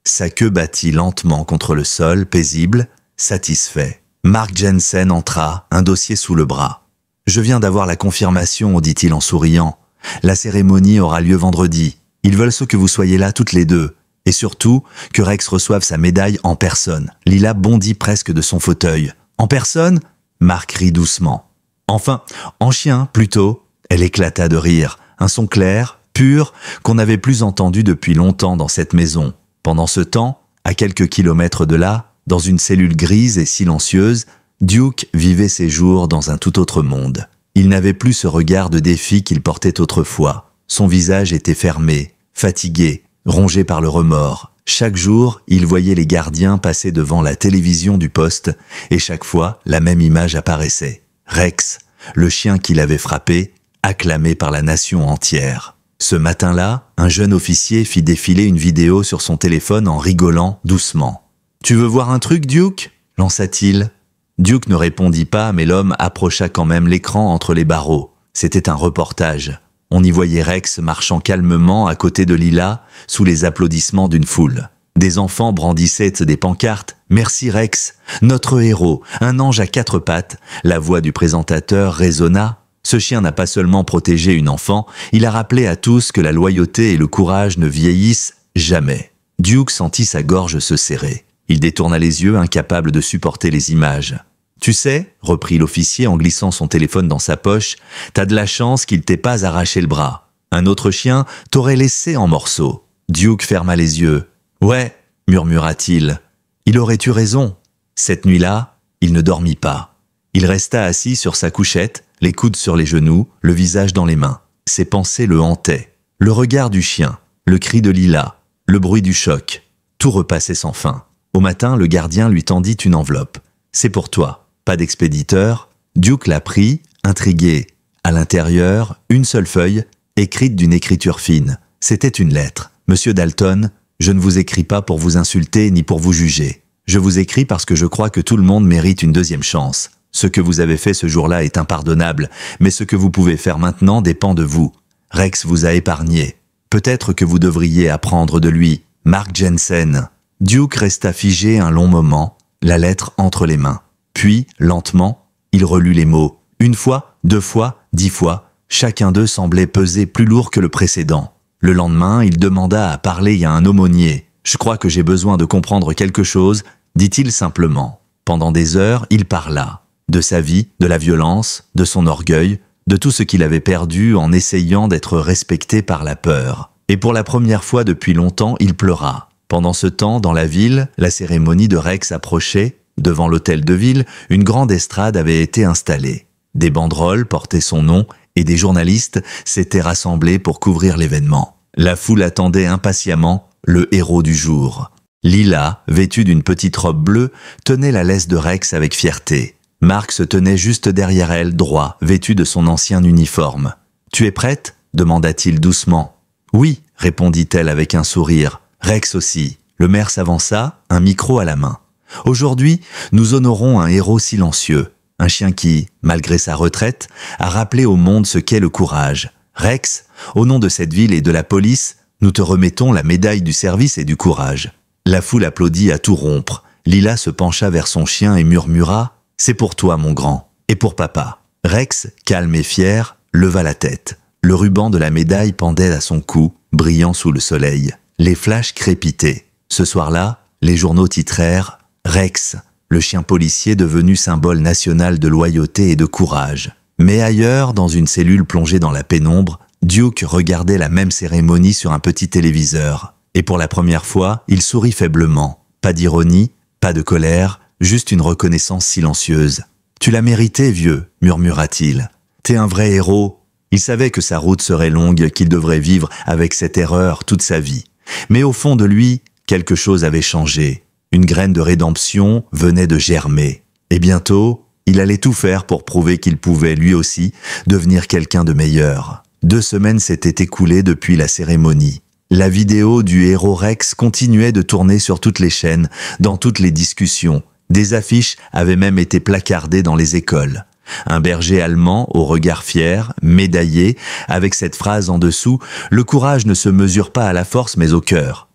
A: Sa queue battit lentement contre le sol, paisible, satisfait. Mark Jensen entra, un dossier sous le bras. « Je viens d'avoir la confirmation, dit-il en souriant. La cérémonie aura lieu vendredi. Ils veulent que vous soyez là toutes les deux. Et surtout, que Rex reçoive sa médaille en personne. » Lila bondit presque de son fauteuil. « En personne ?» Mark rit doucement. « Enfin, en chien, plutôt. » Elle éclata de rire. Un son clair, pur, qu'on n'avait plus entendu depuis longtemps dans cette maison. Pendant ce temps, à quelques kilomètres de là, dans une cellule grise et silencieuse, Duke vivait ses jours dans un tout autre monde. Il n'avait plus ce regard de défi qu'il portait autrefois. Son visage était fermé, fatigué, rongé par le remords. Chaque jour, il voyait les gardiens passer devant la télévision du poste et chaque fois, la même image apparaissait. Rex, le chien qu'il avait frappé, acclamé par la nation entière. Ce matin-là, un jeune officier fit défiler une vidéo sur son téléphone en rigolant doucement. « Tu veux voir un truc, Duke ?» lança-t-il. Duke ne répondit pas, mais l'homme approcha quand même l'écran entre les barreaux. C'était un reportage. On y voyait Rex marchant calmement à côté de Lila, sous les applaudissements d'une foule. Des enfants brandissaient des pancartes. « Merci Rex, notre héros, un ange à 4 pattes !» La voix du présentateur résonna. Ce chien n'a pas seulement protégé une enfant, il a rappelé à tous que la loyauté et le courage ne vieillissent jamais. Duke sentit sa gorge se serrer. Il détourna les yeux, incapable de supporter les images. « Tu sais, » reprit l'officier en glissant son téléphone dans sa poche, « t'as de la chance qu'il t'ait pas arraché le bras. Un autre chien t'aurait laissé en morceaux. » Duke ferma les yeux. « Ouais, » murmura-t-il. Il aurait eu raison. Cette nuit-là, il ne dormit pas. Il resta assis sur sa couchette, les coudes sur les genoux, le visage dans les mains. Ses pensées le hantaient. Le regard du chien, le cri de Lila, le bruit du choc. Tout repassait sans fin. Au matin, le gardien lui tendit une enveloppe. « C'est pour toi. » Pas d'expéditeur. Duke la prit, intrigué. À l'intérieur, une seule feuille, écrite d'une écriture fine. C'était une lettre. « Monsieur Dalton, je ne vous écris pas pour vous insulter ni pour vous juger. Je vous écris parce que je crois que tout le monde mérite une deuxième chance. Ce que vous avez fait ce jour-là est impardonnable, mais ce que vous pouvez faire maintenant dépend de vous. Rex vous a épargné. Peut-être que vous devriez apprendre de lui. Mark Jensen. » Duke resta figé un long moment, la lettre entre les mains. Puis, lentement, il relut les mots. Une fois, 2 fois, 10 fois, chacun d'eux semblait peser plus lourd que le précédent. Le lendemain, il demanda à parler à un aumônier. « Je crois que j'ai besoin de comprendre quelque chose », dit-il simplement. Pendant des heures, il parla. De sa vie, de la violence, de son orgueil, de tout ce qu'il avait perdu en essayant d'être respecté par la peur. Et pour la première fois depuis longtemps, il pleura. Pendant ce temps, dans la ville, la cérémonie de Rex approchait. Devant l'hôtel de ville, une grande estrade avait été installée. Des banderoles portaient son nom et des journalistes s'étaient rassemblés pour couvrir l'événement. La foule attendait impatiemment le héros du jour. Lila, vêtue d'une petite robe bleue, tenait la laisse de Rex avec fierté. Mark se tenait juste derrière elle, droit, vêtu de son ancien uniforme. « Tu es prête ?» demanda-t-il doucement. « Oui », répondit-elle avec un sourire. Rex aussi. Le maire s'avança, un micro à la main. « Aujourd'hui, nous honorons un héros silencieux, un chien qui, malgré sa retraite, a rappelé au monde ce qu'est le courage. Rex, au nom de cette ville et de la police, nous te remettons la médaille du service et du courage. » La foule applaudit à tout rompre. Lila se pencha vers son chien et murmura « C'est pour toi, mon grand, et pour papa. » Rex, calme et fier, leva la tête. Le ruban de la médaille pendait à son cou, brillant sous le soleil. Les flashs crépitaient. Ce soir-là, les journaux titrèrent « Rex, le chien policier devenu symbole national de loyauté et de courage. » Mais ailleurs, dans une cellule plongée dans la pénombre, Duke regardait la même cérémonie sur un petit téléviseur. Et pour la première fois, il sourit faiblement. Pas d'ironie, pas de colère, juste une reconnaissance silencieuse. « Tu l'as mérité, vieux », murmura-t-il. « T'es un vrai héros. » Il savait que sa route serait longue, qu'il devrait vivre avec cette erreur toute sa vie. Mais au fond de lui, quelque chose avait changé. Une graine de rédemption venait de germer. Et bientôt, il allait tout faire pour prouver qu'il pouvait, lui aussi, devenir quelqu'un de meilleur. 2 semaines s'étaient écoulées depuis la cérémonie. La vidéo du héros Rex continuait de tourner sur toutes les chaînes, dans toutes les discussions. Des affiches avaient même été placardées dans les écoles. Un berger allemand, au regard fier, médaillé, avec cette phrase en dessous « Le courage ne se mesure pas à la force mais au cœur ».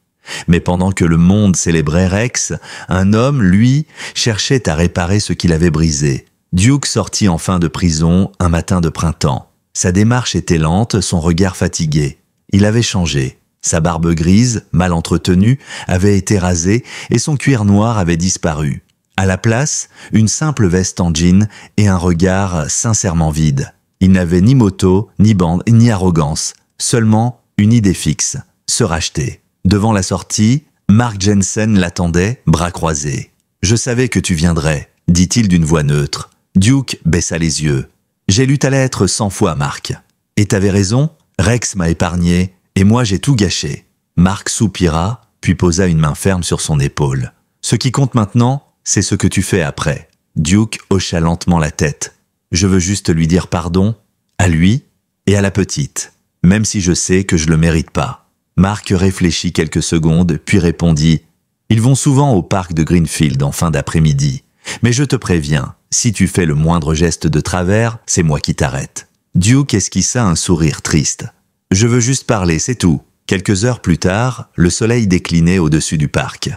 A: Mais pendant que le monde célébrait Rex, un homme, lui, cherchait à réparer ce qu'il avait brisé. Duke sortit enfin de prison un matin de printemps. Sa démarche était lente, son regard fatigué. Il avait changé. Sa barbe grise, mal entretenue, avait été rasée et son cuir noir avait disparu. À la place, une simple veste en jean et un regard sincèrement vide. Il n'avait ni moto, ni bande, ni arrogance, seulement une idée fixe, se racheter. Devant la sortie, Mark Jensen l'attendait, bras croisés. « Je savais que tu viendrais », dit-il d'une voix neutre. Duke baissa les yeux. « J'ai lu ta lettre 100 fois, Mark. Et t'avais raison, Rex m'a épargné, et moi j'ai tout gâché. » Mark soupira, puis posa une main ferme sur son épaule. « Ce qui compte maintenant, c'est ce que tu fais après. » Duke hocha lentement la tête. « Je veux juste lui dire pardon, à lui et à la petite. » même si je sais que je le mérite pas. Mark réfléchit quelques secondes, puis répondit « Ils vont souvent au parc de Greenfield en fin d'après-midi. Mais je te préviens, si tu fais le moindre geste de travers, c'est moi qui t'arrête. » Duke esquissa un sourire triste. « Je veux juste parler, c'est tout. » Quelques heures plus tard, le soleil déclinait au-dessus du parc.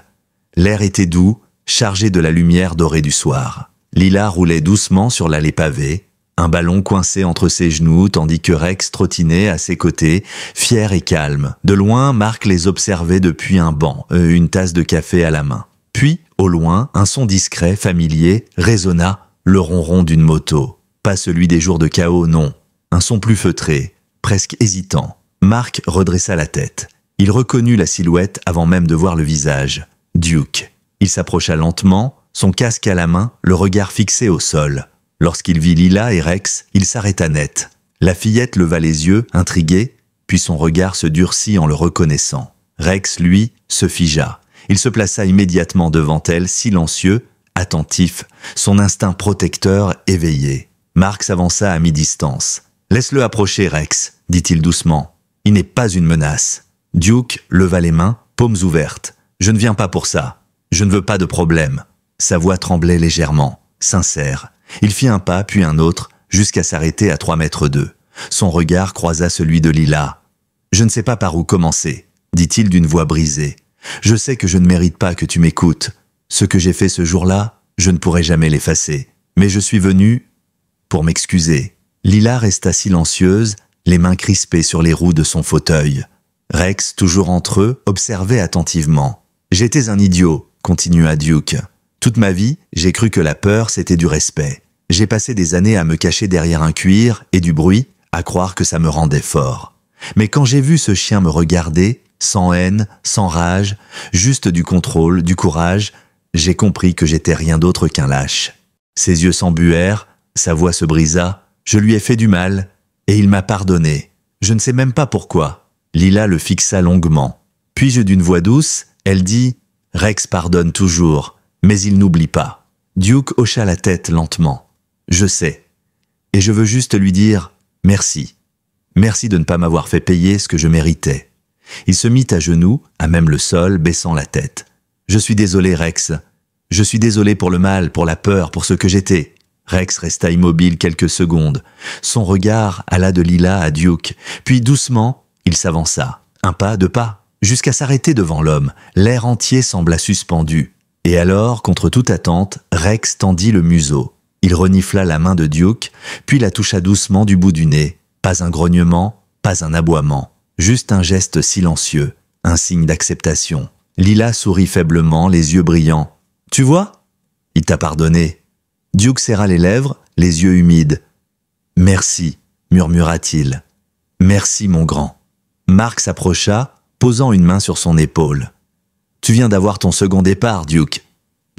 A: L'air était doux, chargé de la lumière dorée du soir. Lila roulait doucement sur l'allée pavée, un ballon coincé entre ses genoux tandis que Rex trottinait à ses côtés, fier et calme. De loin, Mark les observait depuis un banc, une tasse de café à la main. Puis, au loin, un son discret, familier, résonna, le ronron d'une moto. Pas celui des jours de chaos, non. Un son plus feutré, presque hésitant. Mark redressa la tête. Il reconnut la silhouette avant même de voir le visage. Duke. Il s'approcha lentement, son casque à la main, le regard fixé au sol. Lorsqu'il vit Lila et Rex, il s'arrêta net. La fillette leva les yeux, intriguée, puis son regard se durcit en le reconnaissant. Rex, lui, se figea. Il se plaça immédiatement devant elle, silencieux, attentif, son instinct protecteur éveillé. Mark s'avança à mi-distance. « Laisse-le approcher, Rex, » dit-il doucement. « Il n'est pas une menace. » Duke leva les mains, paumes ouvertes. « Je ne viens pas pour ça. Je ne veux pas de problème. » Sa voix tremblait légèrement, sincère. Il fit un pas, puis un autre, jusqu'à s'arrêter à 3 mètres d'eux. Son regard croisa celui de Lila. « Je ne sais pas par où commencer, » dit-il d'une voix brisée. « Je sais que je ne mérite pas que tu m'écoutes. Ce que j'ai fait ce jour-là, je ne pourrai jamais l'effacer. Mais je suis venu pour m'excuser. » Lila resta silencieuse, les mains crispées sur les roues de son fauteuil. Rex, toujours entre eux, observait attentivement. « J'étais un idiot, » continua Duke. « Toute ma vie, j'ai cru que la peur, c'était du respect. J'ai passé des années à me cacher derrière un cuir et du bruit, à croire que ça me rendait fort. Mais quand j'ai vu ce chien me regarder, sans haine, sans rage, juste du contrôle, du courage, j'ai compris que j'étais rien d'autre qu'un lâche. Ses yeux s'embuèrent, sa voix se brisa, je lui ai fait du mal, et il m'a pardonné. Je ne sais même pas pourquoi. » Lila le fixa longuement. Puis d'une voix douce, elle dit « Rex pardonne toujours, mais il n'oublie pas. » Duke hocha la tête lentement. « Je sais. Et je veux juste lui dire merci. Merci de ne pas m'avoir fait payer ce que je méritais. » Il se mit à genoux, à même le sol, baissant la tête. « Je suis désolé, Rex. Je suis désolé pour le mal, pour la peur, pour ce que j'étais. » Rex resta immobile quelques secondes. Son regard alla de Lila à Duke, puis doucement, il s'avança. Un pas, 2 pas, jusqu'à s'arrêter devant l'homme. L'air entier sembla suspendu. Et alors, contre toute attente, Rex tendit le museau. Il renifla la main de Duke, puis la toucha doucement du bout du nez. Pas un grognement, pas un aboiement. Juste un geste silencieux, un signe d'acceptation. Lila sourit faiblement, les yeux brillants. « Tu vois ? Il t'a pardonné. » Duke serra les lèvres, les yeux humides. « Merci, » murmura-t-il. « Merci, mon grand. » Mark s'approcha, posant une main sur son épaule. « Tu viens d'avoir ton second départ, Duke.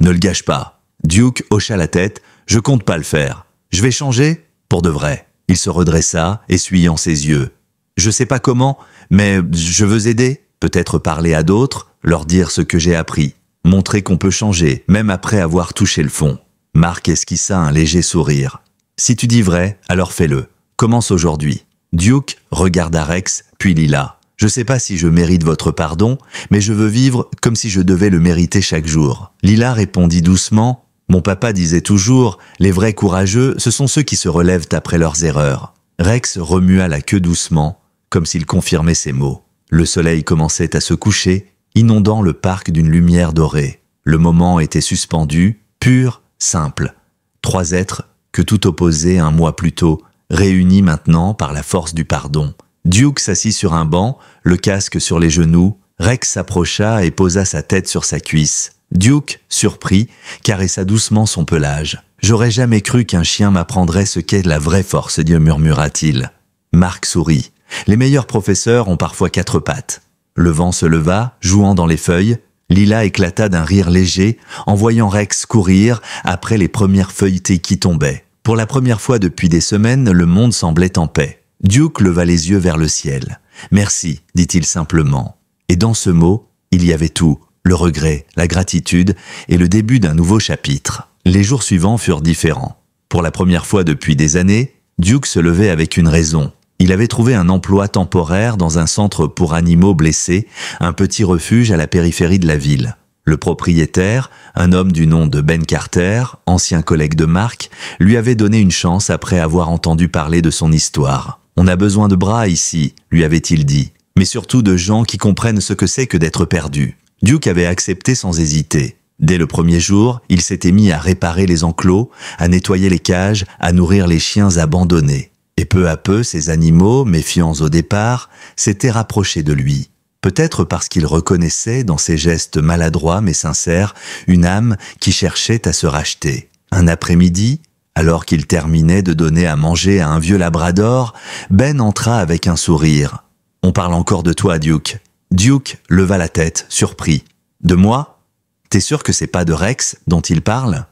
A: Ne le gâche pas. » Duke hocha la tête. « Je compte pas le faire. Je vais changer pour de vrai. » Il se redressa, essuyant ses yeux. « Je sais pas comment, mais je veux aider. Peut-être parler à d'autres, leur dire ce que j'ai appris. Montrer qu'on peut changer, même après avoir touché le fond. » Mark esquissa un léger sourire. « Si tu dis vrai, alors fais-le. Commence aujourd'hui. » Duke regarda Rex, puis Lila. « Je sais pas si je mérite votre pardon, mais je veux vivre comme si je devais le mériter chaque jour. » Lila répondit doucement. « Mon papa disait toujours, les vrais courageux, ce sont ceux qui se relèvent après leurs erreurs. » Rex remua la queue doucement, comme s'il confirmait ses mots. Le soleil commençait à se coucher, inondant le parc d'une lumière dorée. Le moment était suspendu, pur, simple. 3 êtres que tout opposait un mois plus tôt, réunis maintenant par la force du pardon. Duke s'assit sur un banc, le casque sur les genoux. Rex s'approcha et posa sa tête sur sa cuisse. Duke, surpris, caressa doucement son pelage. « J'aurais jamais cru qu'un chien m'apprendrait ce qu'est la vraie force, Dieu, murmura-t-il. » Mark sourit. Les meilleurs professeurs ont parfois 4 pattes. Le vent se leva, jouant dans les feuilles. Lila éclata d'un rire léger en voyant Rex courir après les premières feuilletées qui tombaient. Pour la première fois depuis des semaines, le monde semblait en paix. Duke leva les yeux vers le ciel. « Merci », dit-il simplement. Et dans ce mot, il y avait tout, le regret, la gratitude et le début d'un nouveau chapitre. Les jours suivants furent différents. Pour la première fois depuis des années, Duke se levait avec une raison. Il avait trouvé un emploi temporaire dans un centre pour animaux blessés, un petit refuge à la périphérie de la ville. Le propriétaire, un homme du nom de Ben Carter, ancien collègue de Mark, lui avait donné une chance après avoir entendu parler de son histoire. « On a besoin de bras ici », lui avait-il dit, mais surtout de gens qui comprennent ce que c'est que d'être perdu. Duke avait accepté sans hésiter. Dès le premier jour, il s'était mis à réparer les enclos, à nettoyer les cages, à nourrir les chiens abandonnés. Et peu à peu, ces animaux, méfiants au départ, s'étaient rapprochés de lui. Peut-être parce qu'il reconnaissait, dans ses gestes maladroits mais sincères, une âme qui cherchait à se racheter. Un après-midi, alors qu'il terminait de donner à manger à un vieux labrador, Ben entra avec un sourire. « On parle encore de toi, Duke. » Duke leva la tête, surpris. « De moi ? T'es sûr que c'est pas de Rex dont il parle ?»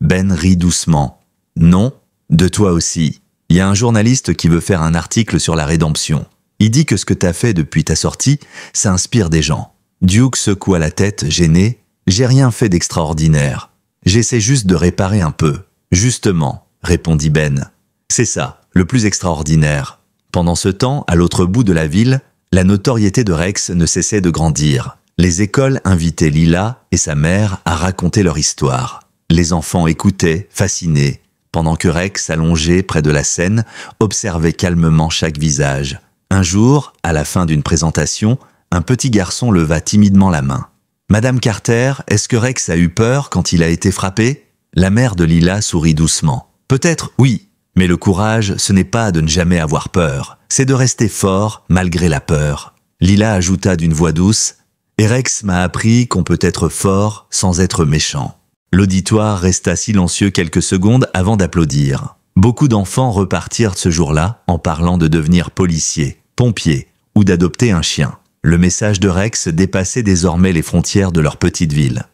A: Ben rit doucement. « Non, de toi aussi. Il y a un journaliste qui veut faire un article sur la rédemption. Il dit que ce que t'as fait depuis ta sortie, ça inspire des gens. » Duke secoua la tête, gêné. « J'ai rien fait d'extraordinaire. J'essaie juste de réparer un peu. » « Justement, » répondit Ben. « C'est ça, le plus extraordinaire. » Pendant ce temps, à l'autre bout de la ville, la notoriété de Rex ne cessait de grandir. Les écoles invitaient Lila et sa mère à raconter leur histoire. Les enfants écoutaient, fascinés, pendant que Rex, allongé près de la scène, observait calmement chaque visage. Un jour, à la fin d'une présentation, un petit garçon leva timidement la main. « Madame Carter, est-ce que Rex a eu peur quand il a été frappé ?» La mère de Lila sourit doucement. « Peut-être, oui, mais le courage, ce n'est pas de ne jamais avoir peur, c'est de rester fort malgré la peur. » Lila ajouta d'une voix douce « Et Rex m'a appris qu'on peut être fort sans être méchant. » L'auditoire resta silencieux quelques secondes avant d'applaudir. Beaucoup d'enfants repartirent ce jour-là en parlant de devenir policiers, pompiers ou d'adopter un chien. Le message de Rex dépassait désormais les frontières de leur petite ville.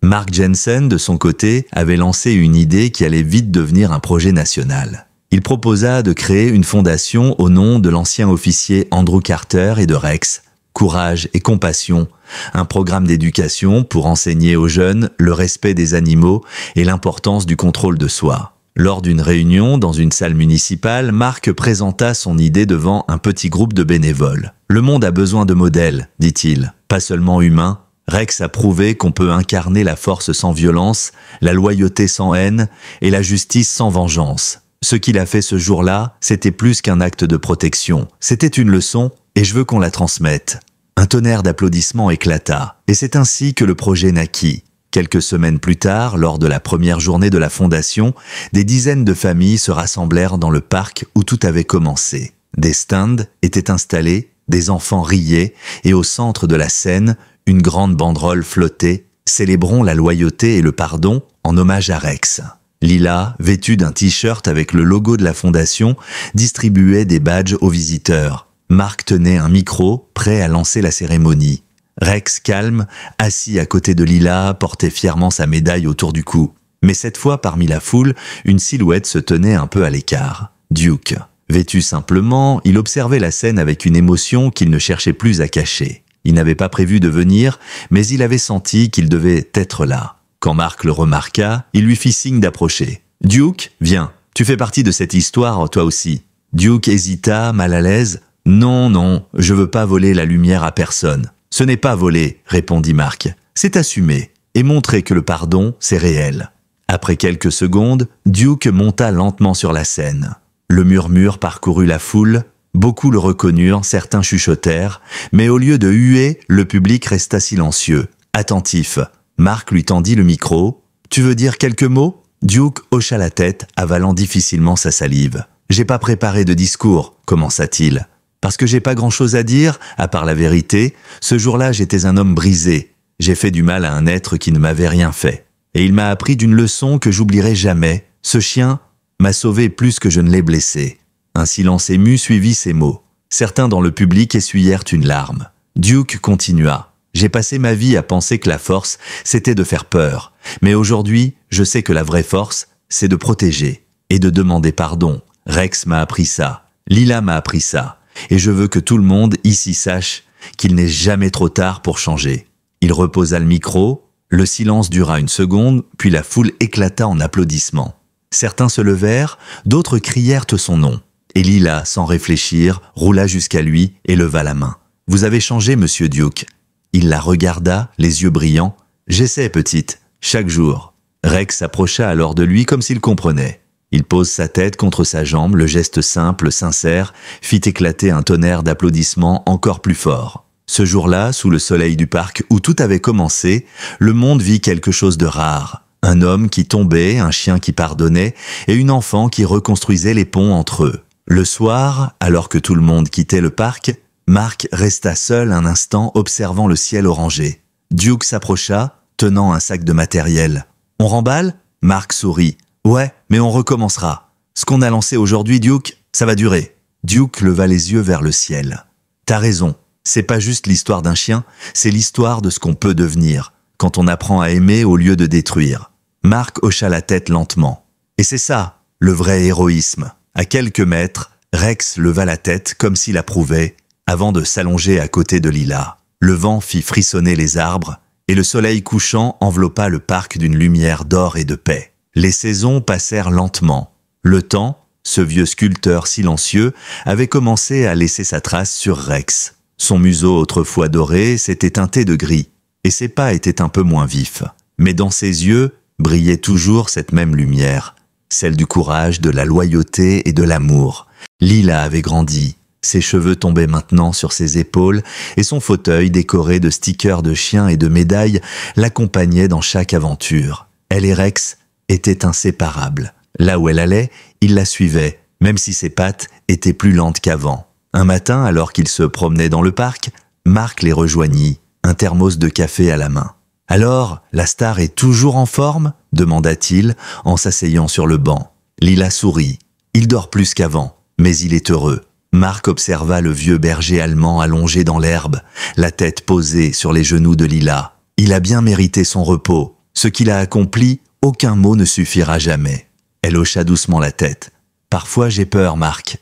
A: Mark Jensen, de son côté, avait lancé une idée qui allait vite devenir un projet national. Il proposa de créer une fondation au nom de l'ancien officier Andrew Carter et de Rex, Courage et Compassion, un programme d'éducation pour enseigner aux jeunes le respect des animaux et l'importance du contrôle de soi. Lors d'une réunion dans une salle municipale, Mark présenta son idée devant un petit groupe de bénévoles. « Le monde a besoin de modèles, dit-il, pas seulement humains. Rex a prouvé qu'on peut incarner la force sans violence, la loyauté sans haine et la justice sans vengeance. Ce qu'il a fait ce jour-là, c'était plus qu'un acte de protection. C'était une leçon et je veux qu'on la transmette. » Un tonnerre d'applaudissements éclata et c'est ainsi que le projet naquit. Quelques semaines plus tard, lors de la première journée de la fondation, des dizaines de familles se rassemblèrent dans le parc où tout avait commencé. Des stands étaient installés, des enfants riaient et au centre de la scène, une grande banderole flottait, célébrons la loyauté et le pardon en hommage à Rex. Lila, vêtue d'un t-shirt avec le logo de la fondation, distribuait des badges aux visiteurs. Mark tenait un micro, prêt à lancer la cérémonie. Rex, calme, assis à côté de Lila, portait fièrement sa médaille autour du cou. Mais cette fois, parmi la foule, une silhouette se tenait un peu à l'écart. Duke. Vêtu simplement, il observait la scène avec une émotion qu'il ne cherchait plus à cacher. Il n'avait pas prévu de venir, mais il avait senti qu'il devait être là. Quand Mark le remarqua, il lui fit signe d'approcher. « Duke, viens, tu fais partie de cette histoire, toi aussi. » Duke hésita, mal à l'aise. « Non, non, je veux pas voler la lumière à personne. »« Ce n'est pas voler, » répondit Mark. « C'est assumer et montrer que le pardon, c'est réel. » Après quelques secondes, Duke monta lentement sur la scène. Le murmure parcourut la foule. Beaucoup le reconnurent, certains chuchotèrent, mais au lieu de huer, le public resta silencieux, attentif. Mark lui tendit le micro. « Tu veux dire quelques mots ?» Duke hocha la tête, avalant difficilement sa salive. « J'ai pas préparé de discours, » commença-t-il. « Parce que j'ai pas grand-chose à dire, à part la vérité. Ce jour-là, j'étais un homme brisé. J'ai fait du mal à un être qui ne m'avait rien fait. Et il m'a appris d'une leçon que j'oublierai jamais. Ce chien m'a sauvé plus que je ne l'ai blessé. » Un silence ému suivit ces mots. Certains dans le public essuyèrent une larme. Duke continua. « J'ai passé ma vie à penser que la force, c'était de faire peur. Mais aujourd'hui, je sais que la vraie force, c'est de protéger et de demander pardon. Rex m'a appris ça. Lila m'a appris ça. Et je veux que tout le monde ici sache qu'il n'est jamais trop tard pour changer. » Il reposa le micro. Le silence dura une seconde, puis la foule éclata en applaudissements. Certains se levèrent, d'autres crièrent son nom. Et Lila, sans réfléchir, roula jusqu'à lui et leva la main. « Vous avez changé, monsieur Duke. » Il la regarda, les yeux brillants. « J'essaie, petite, chaque jour. » Rex s'approcha alors de lui comme s'il comprenait. Il pose sa tête contre sa jambe, le geste simple, sincère, fit éclater un tonnerre d'applaudissements encore plus fort. Ce jour-là, sous le soleil du parc où tout avait commencé, le monde vit quelque chose de rare. Un homme qui tombait, un chien qui pardonnait, et une enfant qui reconstruisait les ponts entre eux. Le soir, alors que tout le monde quittait le parc, Mark resta seul un instant observant le ciel orangé. Duke s'approcha, tenant un sac de matériel. « On remballe ?» Mark sourit. « Ouais, mais on recommencera. Ce qu'on a lancé aujourd'hui, Duke, ça va durer. » Duke leva les yeux vers le ciel. « T'as raison, c'est pas juste l'histoire d'un chien, c'est l'histoire de ce qu'on peut devenir, quand on apprend à aimer au lieu de détruire. » Mark hocha la tête lentement. « Et c'est ça, le vrai héroïsme. » À quelques mètres, Rex leva la tête comme s'il approuvait, avant de s'allonger à côté de Lila. Le vent fit frissonner les arbres, et le soleil couchant enveloppa le parc d'une lumière d'or et de paix. Les saisons passèrent lentement. Le temps, ce vieux sculpteur silencieux, avait commencé à laisser sa trace sur Rex. Son museau autrefois doré s'était teinté de gris, et ses pas étaient un peu moins vifs. Mais dans ses yeux brillait toujours cette même lumière, celle du courage, de la loyauté et de l'amour. Lila avait grandi. Ses cheveux tombaient maintenant sur ses épaules et son fauteuil décoré de stickers de chiens et de médailles l'accompagnait dans chaque aventure. Elle et Rex étaient inséparables. Là où elle allait, il la suivait, même si ses pattes étaient plus lentes qu'avant. Un matin, alors qu'ils se promenaient dans le parc, Mark les rejoignit, un thermos de café à la main. « Alors, la star est toujours en forme ?» demanda-t-il en s'asseyant sur le banc. Lila sourit. Il dort plus qu'avant, mais il est heureux. Mark observa le vieux berger allemand allongé dans l'herbe, la tête posée sur les genoux de Lila. Il a bien mérité son repos. Ce qu'il a accompli, aucun mot ne suffira jamais. Elle hocha doucement la tête. « Parfois j'ai peur, Mark.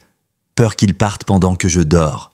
A: Peur qu'il parte pendant que je dors. »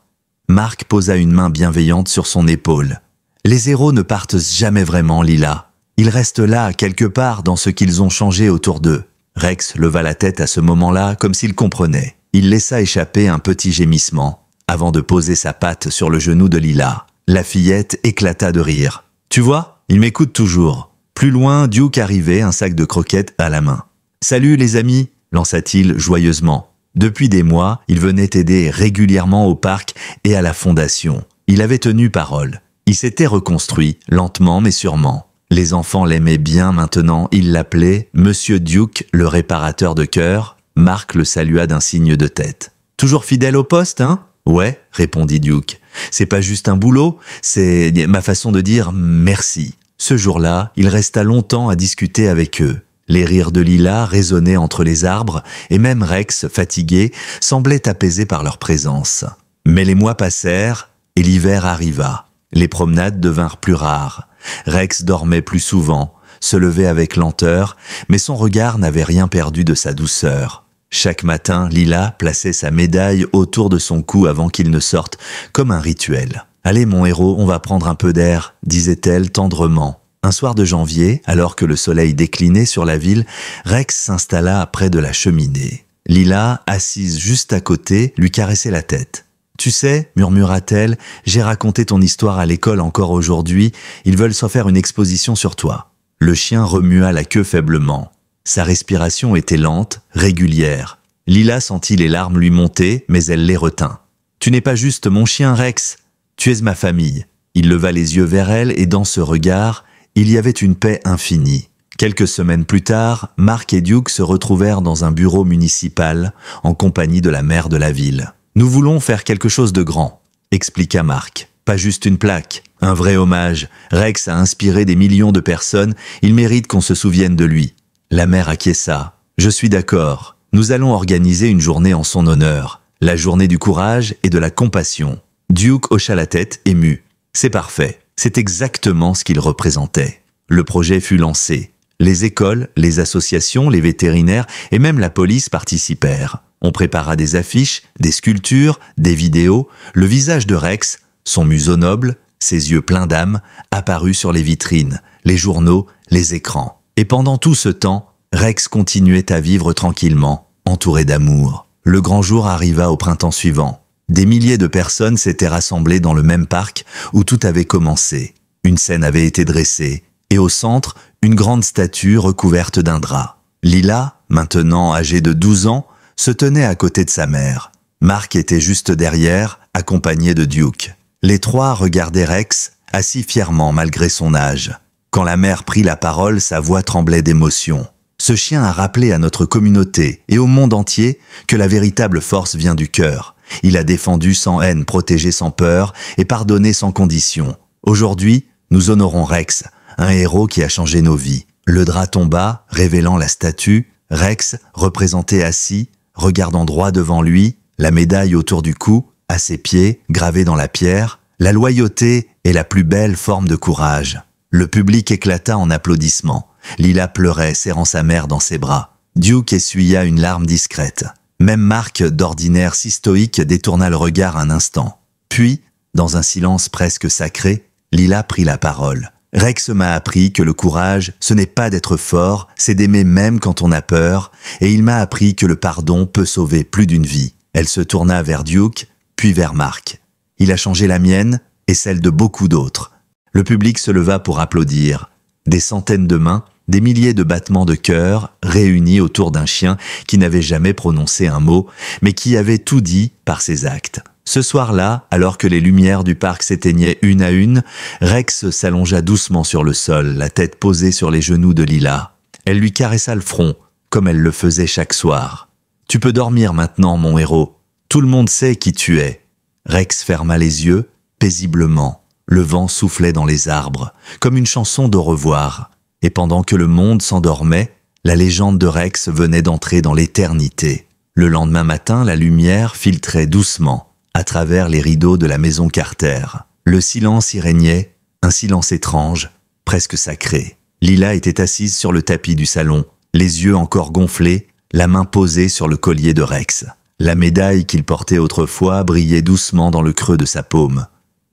A: Mark posa une main bienveillante sur son épaule. « Les héros ne partent jamais vraiment, Lila. Ils restent là, quelque part, dans ce qu'ils ont changé autour d'eux. » Rex leva la tête à ce moment-là, comme s'il comprenait. Il laissa échapper un petit gémissement, avant de poser sa patte sur le genou de Lila. La fillette éclata de rire. « Tu vois, il m'écoute toujours. » Plus loin, Duke arrivait, un sac de croquettes à la main. « Salut les amis !» lança-t-il joyeusement. Depuis des mois, il venait aider régulièrement au parc et à la fondation. Il avait tenu parole. Il s'était reconstruit, lentement mais sûrement. Les enfants l'aimaient bien maintenant, ils l'appelaient Monsieur Duke, le réparateur de cœur. Mark le salua d'un signe de tête. « Toujours fidèle au poste, hein ?»« Ouais, » répondit Duke. « C'est pas juste un boulot, c'est ma façon de dire merci. » Ce jour-là, il resta longtemps à discuter avec eux. Les rires de Lila résonnaient entre les arbres, et même Rex, fatigué, semblait apaisé par leur présence. Mais les mois passèrent, et l'hiver arriva. Les promenades devinrent plus rares. Rex dormait plus souvent, se levait avec lenteur, mais son regard n'avait rien perdu de sa douceur. Chaque matin, Lila plaçait sa médaille autour de son cou avant qu'il ne sorte, comme un rituel. « Allez mon héros, on va prendre un peu d'air », disait-elle tendrement. Un soir de janvier, alors que le soleil déclinait sur la ville, Rex s'installa près de la cheminée. Lila, assise juste à côté, lui caressait la tête. « Tu sais, murmura-t-elle, j'ai raconté ton histoire à l'école encore aujourd'hui, ils veulent s'en faire une exposition sur toi. » Le chien remua la queue faiblement. Sa respiration était lente, régulière. Lila sentit les larmes lui monter, mais elle les retint. « Tu n'es pas juste mon chien, Rex, tu es ma famille. » Il leva les yeux vers elle et dans ce regard, il y avait une paix infinie. Quelques semaines plus tard, Mark et Duke se retrouvèrent dans un bureau municipal en compagnie de la maire de la ville. « Nous voulons faire quelque chose de grand », expliqua Mark. « Pas juste une plaque, un vrai hommage. Rex a inspiré des millions de personnes, il mérite qu'on se souvienne de lui. » La mère acquiesça. « Je suis d'accord. Nous allons organiser une journée en son honneur. La journée du courage et de la compassion. » Duke hocha la tête, ému. « C'est parfait. C'est exactement ce qu'il représentait. » Le projet fut lancé. Les écoles, les associations, les vétérinaires et même la police participèrent. On prépara des affiches, des sculptures, des vidéos. Le visage de Rex, son museau noble, ses yeux pleins d'âme, apparut sur les vitrines, les journaux, les écrans. Et pendant tout ce temps, Rex continuait à vivre tranquillement, entouré d'amour. Le grand jour arriva au printemps suivant. Des milliers de personnes s'étaient rassemblées dans le même parc où tout avait commencé. Une scène avait été dressée, et au centre, une grande statue recouverte d'un drap. Lila, maintenant âgée de 12 ans, se tenait à côté de sa mère. Mark était juste derrière, accompagné de Duke. Les trois regardaient Rex, assis fièrement malgré son âge. Quand la mère prit la parole, sa voix tremblait d'émotion. Ce chien a rappelé à notre communauté et au monde entier que la véritable force vient du cœur. Il a défendu sans haine, protégé sans peur et pardonné sans condition. Aujourd'hui, nous honorons Rex, un héros qui a changé nos vies. Le drap tomba, révélant la statue. Rex, représenté assis, regardant droit devant lui, la médaille autour du cou, à ses pieds, gravée dans la pierre. La loyauté est la plus belle forme de courage. Le public éclata en applaudissements. Lila pleurait, serrant sa mère dans ses bras. Duke essuya une larme discrète. Même Mark, d'ordinaire si stoïque, détourna le regard un instant. Puis, dans un silence presque sacré, Lila prit la parole. Rex m'a appris que le courage, ce n'est pas d'être fort, c'est d'aimer même quand on a peur, et il m'a appris que le pardon peut sauver plus d'une vie. Elle se tourna vers Duke, puis vers Mark. Il a changé la mienne et celle de beaucoup d'autres. Le public se leva pour applaudir. Des centaines de mains, des milliers de battements de cœur réunis autour d'un chien qui n'avait jamais prononcé un mot, mais qui avait tout dit par ses actes. Ce soir-là, alors que les lumières du parc s'éteignaient une à une, Rex s'allongea doucement sur le sol, la tête posée sur les genoux de Lila. Elle lui caressa le front, comme elle le faisait chaque soir. « Tu peux dormir maintenant, mon héros. Tout le monde sait qui tu es. » Rex ferma les yeux, paisiblement. Le vent soufflait dans les arbres, comme une chanson d'au revoir. Et pendant que le monde s'endormait, la légende de Rex venait d'entrer dans l'éternité. Le lendemain matin, la lumière filtrait doucement à travers les rideaux de la maison Carter. Le silence y régnait, un silence étrange, presque sacré. Lila était assise sur le tapis du salon, les yeux encore gonflés, la main posée sur le collier de Rex. La médaille qu'il portait autrefois brillait doucement dans le creux de sa paume.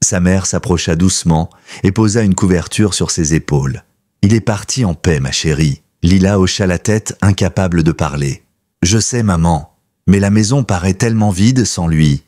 A: Sa mère s'approcha doucement et posa une couverture sur ses épaules. « Il est parti en paix, ma chérie. » Lila hocha la tête, incapable de parler. « Je sais, maman, mais la maison paraît tellement vide sans lui. »«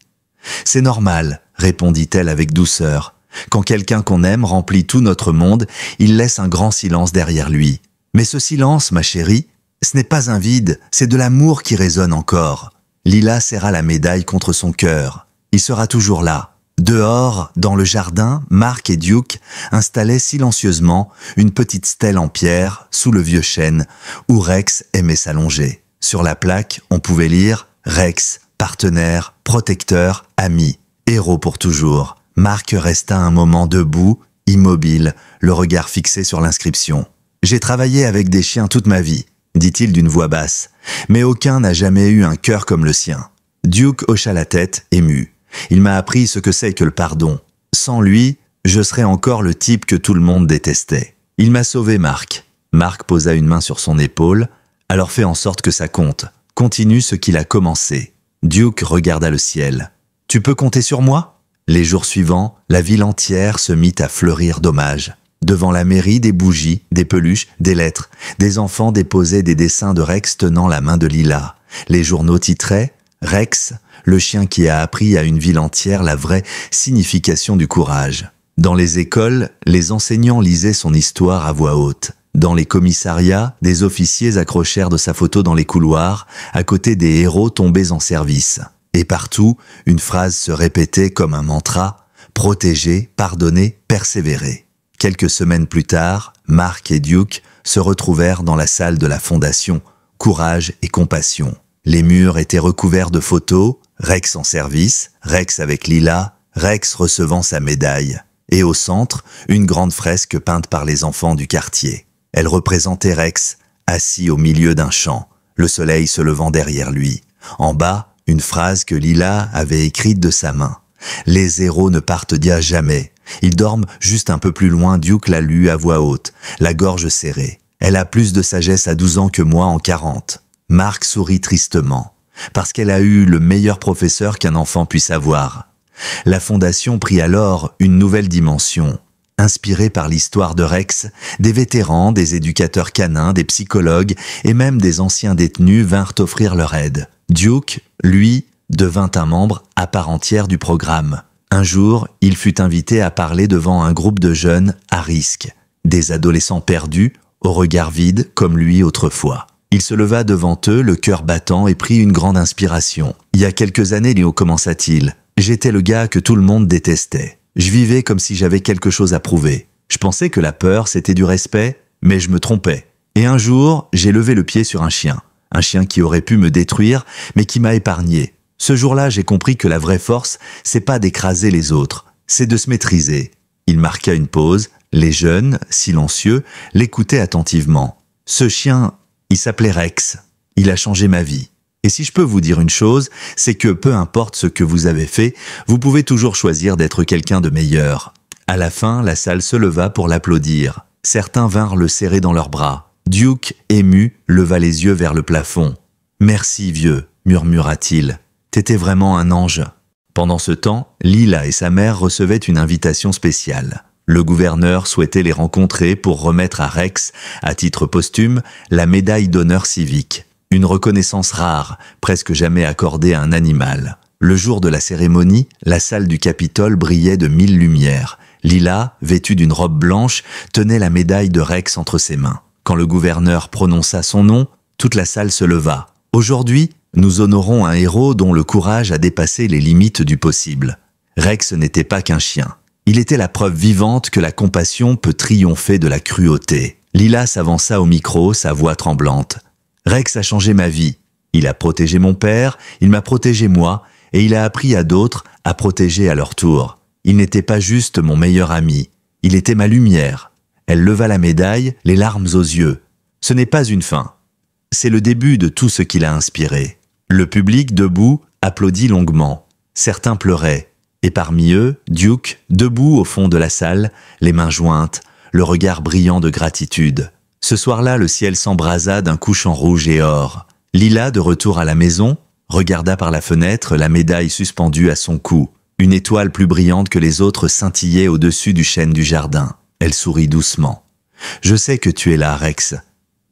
A: C'est normal, » répondit-elle avec douceur. « Quand quelqu'un qu'on aime remplit tout notre monde, il laisse un grand silence derrière lui. Mais ce silence, ma chérie, ce n'est pas un vide, c'est de l'amour qui résonne encore. » Lila serra la médaille contre son cœur. « Il sera toujours là. » Dehors, dans le jardin, Mark et Duke installaient silencieusement une petite stèle en pierre sous le vieux chêne où Rex aimait s'allonger. Sur la plaque, on pouvait lire « Rex, partenaire, protecteur, ami, héros pour toujours ». Mark resta un moment debout, immobile, le regard fixé sur l'inscription. « J'ai travaillé avec des chiens toute ma vie », dit-il d'une voix basse, « mais aucun n'a jamais eu un cœur comme le sien. » Duke hocha la tête, ému. Il m'a appris ce que c'est que le pardon. Sans lui, je serais encore le type que tout le monde détestait. Il m'a sauvé, Mark. Mark posa une main sur son épaule. Alors fais en sorte que ça compte. Continue ce qu'il a commencé. Duke regarda le ciel. Tu peux compter sur moi? Les jours suivants, la ville entière se mit à fleurir d'hommages. Devant la mairie, des bougies, des peluches, des lettres. Des enfants déposaient des dessins de Rex tenant la main de Lila. Les journaux titraient « Rex, le chien qui a appris à une ville entière la vraie signification du courage. » Dans les écoles, les enseignants lisaient son histoire à voix haute. Dans les commissariats, des officiers accrochèrent de sa photo dans les couloirs, à côté des héros tombés en service. Et partout, une phrase se répétait comme un mantra « Protéger, pardonner, persévérer ». Quelques semaines plus tard, Mark et Duke se retrouvèrent dans la salle de la fondation « Courage et compassion ». Les murs étaient recouverts de photos, Rex en service, Rex avec Lila, Rex recevant sa médaille. Et au centre, une grande fresque peinte par les enfants du quartier. Elle représentait Rex, assis au milieu d'un champ, le soleil se levant derrière lui. En bas, une phrase que Lila avait écrite de sa main. « Les héros ne partent d'il jamais. Ils dorment juste un peu plus loin. » Duke l'a lu à voix haute, la gorge serrée. « Elle a plus de sagesse à 12 ans que moi en 40. » Mark sourit tristement, parce qu'elle a eu le meilleur professeur qu'un enfant puisse avoir. La fondation prit alors une nouvelle dimension. Inspirée par l'histoire de Rex, des vétérans, des éducateurs canins, des psychologues et même des anciens détenus vinrent offrir leur aide. Duke, lui, devint un membre à part entière du programme. Un jour, il fut invité à parler devant un groupe de jeunes à risque, des adolescents perdus, au regard vide comme lui autrefois. Il se leva devant eux, le cœur battant, et prit une grande inspiration. « Il y a quelques années, Léo, commença-t-il, j'étais le gars que tout le monde détestait. Je vivais comme si j'avais quelque chose à prouver. Je pensais que la peur, c'était du respect, mais je me trompais. Et un jour, j'ai levé le pied sur un chien qui aurait pu me détruire, mais qui m'a épargné. Ce jour-là, j'ai compris que la vraie force, c'est pas d'écraser les autres, c'est de se maîtriser. » Il marqua une pause. Les jeunes, silencieux, l'écoutaient attentivement. « Ce chien, il s'appelait Rex. Il a changé ma vie. Et si je peux vous dire une chose, c'est que peu importe ce que vous avez fait, vous pouvez toujours choisir d'être quelqu'un de meilleur. » À la fin, la salle se leva pour l'applaudir. Certains vinrent le serrer dans leurs bras. Duke, ému, leva les yeux vers le plafond. « Merci, vieux, murmura-t-il. T'étais vraiment un ange. » Pendant ce temps, Lila et sa mère recevaient une invitation spéciale. Le gouverneur souhaitait les rencontrer pour remettre à Rex, à titre posthume, la médaille d'honneur civique. Une reconnaissance rare, presque jamais accordée à un animal. Le jour de la cérémonie, la salle du Capitole brillait de 1000 lumières. Lila, vêtue d'une robe blanche, tenait la médaille de Rex entre ses mains. Quand le gouverneur prononça son nom, toute la salle se leva. « Aujourd'hui, nous honorons un héros dont le courage a dépassé les limites du possible. » Rex n'était pas qu'un chien. Il était la preuve vivante que la compassion peut triompher de la cruauté. Lila s'avança au micro, sa voix tremblante. « Rex a changé ma vie. Il a protégé mon père, il m'a protégé moi, et il a appris à d'autres à protéger à leur tour. Il n'était pas juste mon meilleur ami, il était ma lumière. » Elle leva la médaille, les larmes aux yeux. Ce n'est pas une fin. C'est le début de tout ce qui l'a inspiré. Le public, debout, applaudit longuement. Certains pleuraient. Et parmi eux, Duke, debout au fond de la salle, les mains jointes, le regard brillant de gratitude. Ce soir-là, le ciel s'embrasa d'un couchant rouge et or. Lila, de retour à la maison, regarda par la fenêtre la médaille suspendue à son cou. Une étoile plus brillante que les autres scintillait au-dessus du chêne du jardin. Elle sourit doucement. « Je sais que tu es là, Rex.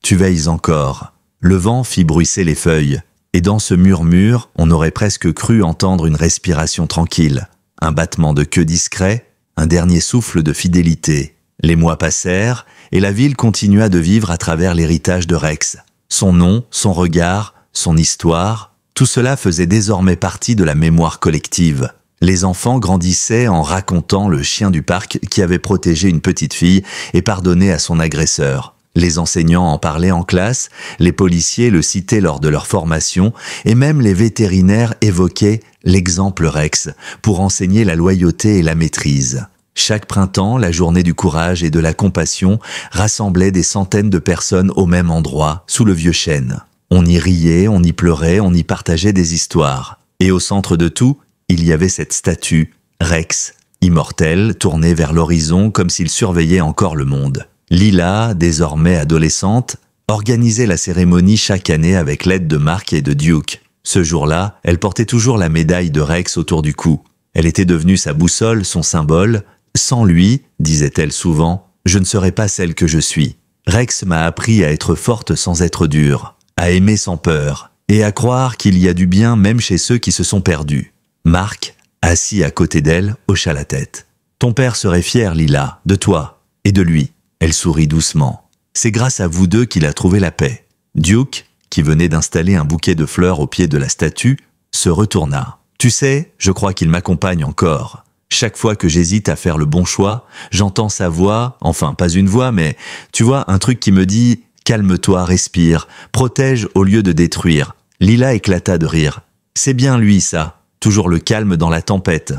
A: Tu veilles encore. » Le vent fit bruisser les feuilles. Et dans ce murmure, on aurait presque cru entendre une respiration tranquille. Un battement de queue discret, un dernier souffle de fidélité. Les mois passèrent, et la ville continua de vivre à travers l'héritage de Rex. Son nom, son regard, son histoire, tout cela faisait désormais partie de la mémoire collective. Les enfants grandissaient en racontant le chien du parc qui avait protégé une petite fille et pardonné à son agresseur. Les enseignants en parlaient en classe, les policiers le citaient lors de leur formation et même les vétérinaires évoquaient l'exemple Rex pour enseigner la loyauté et la maîtrise. Chaque printemps, la journée du courage et de la compassion rassemblait des centaines de personnes au même endroit, sous le vieux chêne. On y riait, on y pleurait, on y partageait des histoires. Et au centre de tout, il y avait cette statue, Rex, immortel, tournée vers l'horizon comme s'il surveillait encore le monde. Lila, désormais adolescente, organisait la cérémonie chaque année avec l'aide de Mark et de Duke. Ce jour-là, elle portait toujours la médaille de Rex autour du cou. Elle était devenue sa boussole, son symbole. « Sans lui, disait-elle souvent, je ne serais pas celle que je suis. Rex m'a appris à être forte sans être dure, à aimer sans peur, et à croire qu'il y a du bien même chez ceux qui se sont perdus. » Mark, assis à côté d'elle, hocha la tête. « Ton père serait fier, Lila, de toi et de lui. » Elle sourit doucement. « C'est grâce à vous deux qu'il a trouvé la paix. » Duke, qui venait d'installer un bouquet de fleurs au pied de la statue, se retourna. « Tu sais, je crois qu'il m'accompagne encore. Chaque fois que j'hésite à faire le bon choix, j'entends sa voix, enfin pas une voix, mais tu vois, un truc qui me dit « Calme-toi, respire, protège au lieu de détruire. » Lila éclata de rire. « C'est bien lui, ça. Toujours le calme dans la tempête. »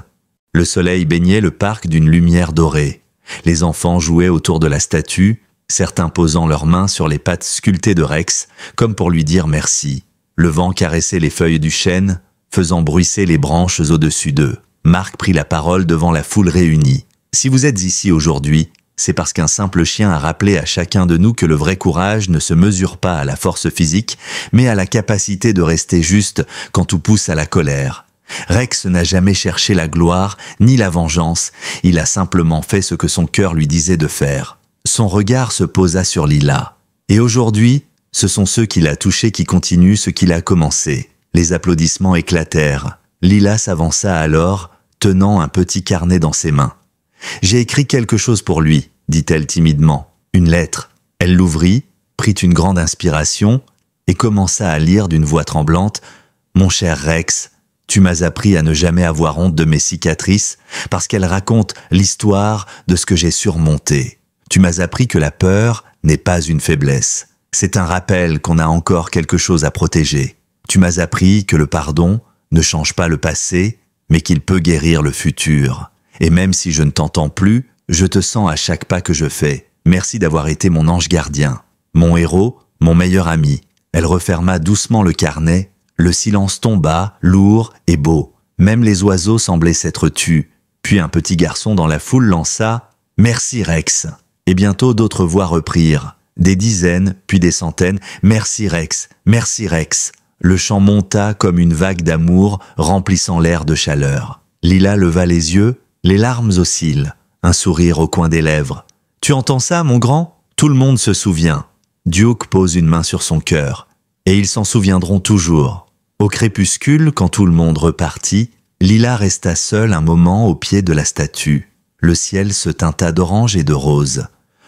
A: Le soleil baignait le parc d'une lumière dorée. Les enfants jouaient autour de la statue, certains posant leurs mains sur les pattes sculptées de Rex, comme pour lui dire merci. Le vent caressait les feuilles du chêne, faisant bruisser les branches au-dessus d'eux. Mark prit la parole devant la foule réunie. « Si vous êtes ici aujourd'hui, c'est parce qu'un simple chien a rappelé à chacun de nous que le vrai courage ne se mesure pas à la force physique, mais à la capacité de rester juste quand tout pousse à la colère. Rex n'a jamais cherché la gloire ni la vengeance, il a simplement fait ce que son cœur lui disait de faire. » Son regard se posa sur Lila. « Et aujourd'hui, ce sont ceux qu'il a touchés qui continuent ce qu'il a commencé. Les applaudissements éclatèrent. Lila s'avança alors, tenant un petit carnet dans ses mains. « J'ai écrit quelque chose pour lui, dit-elle timidement. Une lettre. » Elle l'ouvrit, prit une grande inspiration et commença à lire d'une voix tremblante « Mon cher Rex, tu m'as appris à ne jamais avoir honte de mes cicatrices parce qu'elles racontent l'histoire de ce que j'ai surmonté. Tu m'as appris que la peur n'est pas une faiblesse. C'est un rappel qu'on a encore quelque chose à protéger. Tu m'as appris que le pardon ne change pas le passé, mais qu'il peut guérir le futur. Et même si je ne t'entends plus, je te sens à chaque pas que je fais. Merci d'avoir été mon ange gardien, mon héros, mon meilleur ami. » Elle referma doucement le carnet. Le silence tomba, lourd et beau. Même les oiseaux semblaient s'être tus. Puis un petit garçon dans la foule lança « Merci Rex !» Et bientôt d'autres voix reprirent. Des dizaines, puis des centaines. « Merci Rex, merci Rex !» Le chant monta comme une vague d'amour remplissant l'air de chaleur. Lila leva les yeux, les larmes aux cils, un sourire au coin des lèvres. « Tu entends ça, mon grand ? Tout le monde se souvient. » Duke pose une main sur son cœur. Et ils s'en souviendront toujours. Au crépuscule, quand tout le monde repartit, Lila resta seule un moment au pied de la statue. Le ciel se teinta d'orange et de rose.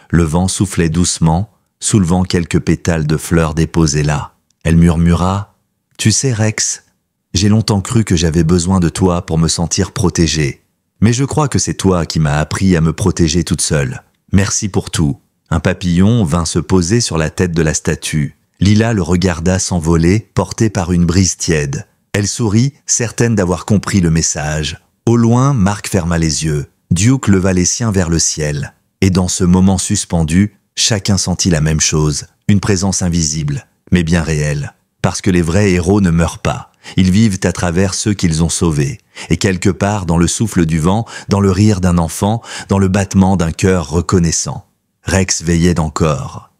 A: Le vent soufflait doucement, soulevant quelques pétales de fleurs déposées là. Elle murmura « Tu sais, Rex, j'ai longtemps cru que j'avais besoin de toi pour me sentir protégée. Mais je crois que c'est toi qui m'as appris à me protéger toute seule. Merci pour tout. » Un papillon vint se poser sur la tête de la statue. Lila le regarda s'envoler, porté par une brise tiède. Elle sourit, certaine d'avoir compris le message. Au loin, Mark ferma les yeux. Duke leva les siens vers le ciel. Et dans ce moment suspendu, chacun sentit la même chose. Une présence invisible, mais bien réelle. Parce que les vrais héros ne meurent pas. Ils vivent à travers ceux qu'ils ont sauvés. Et quelque part, dans le souffle du vent, dans le rire d'un enfant, dans le battement d'un cœur reconnaissant. Rex veillait encore.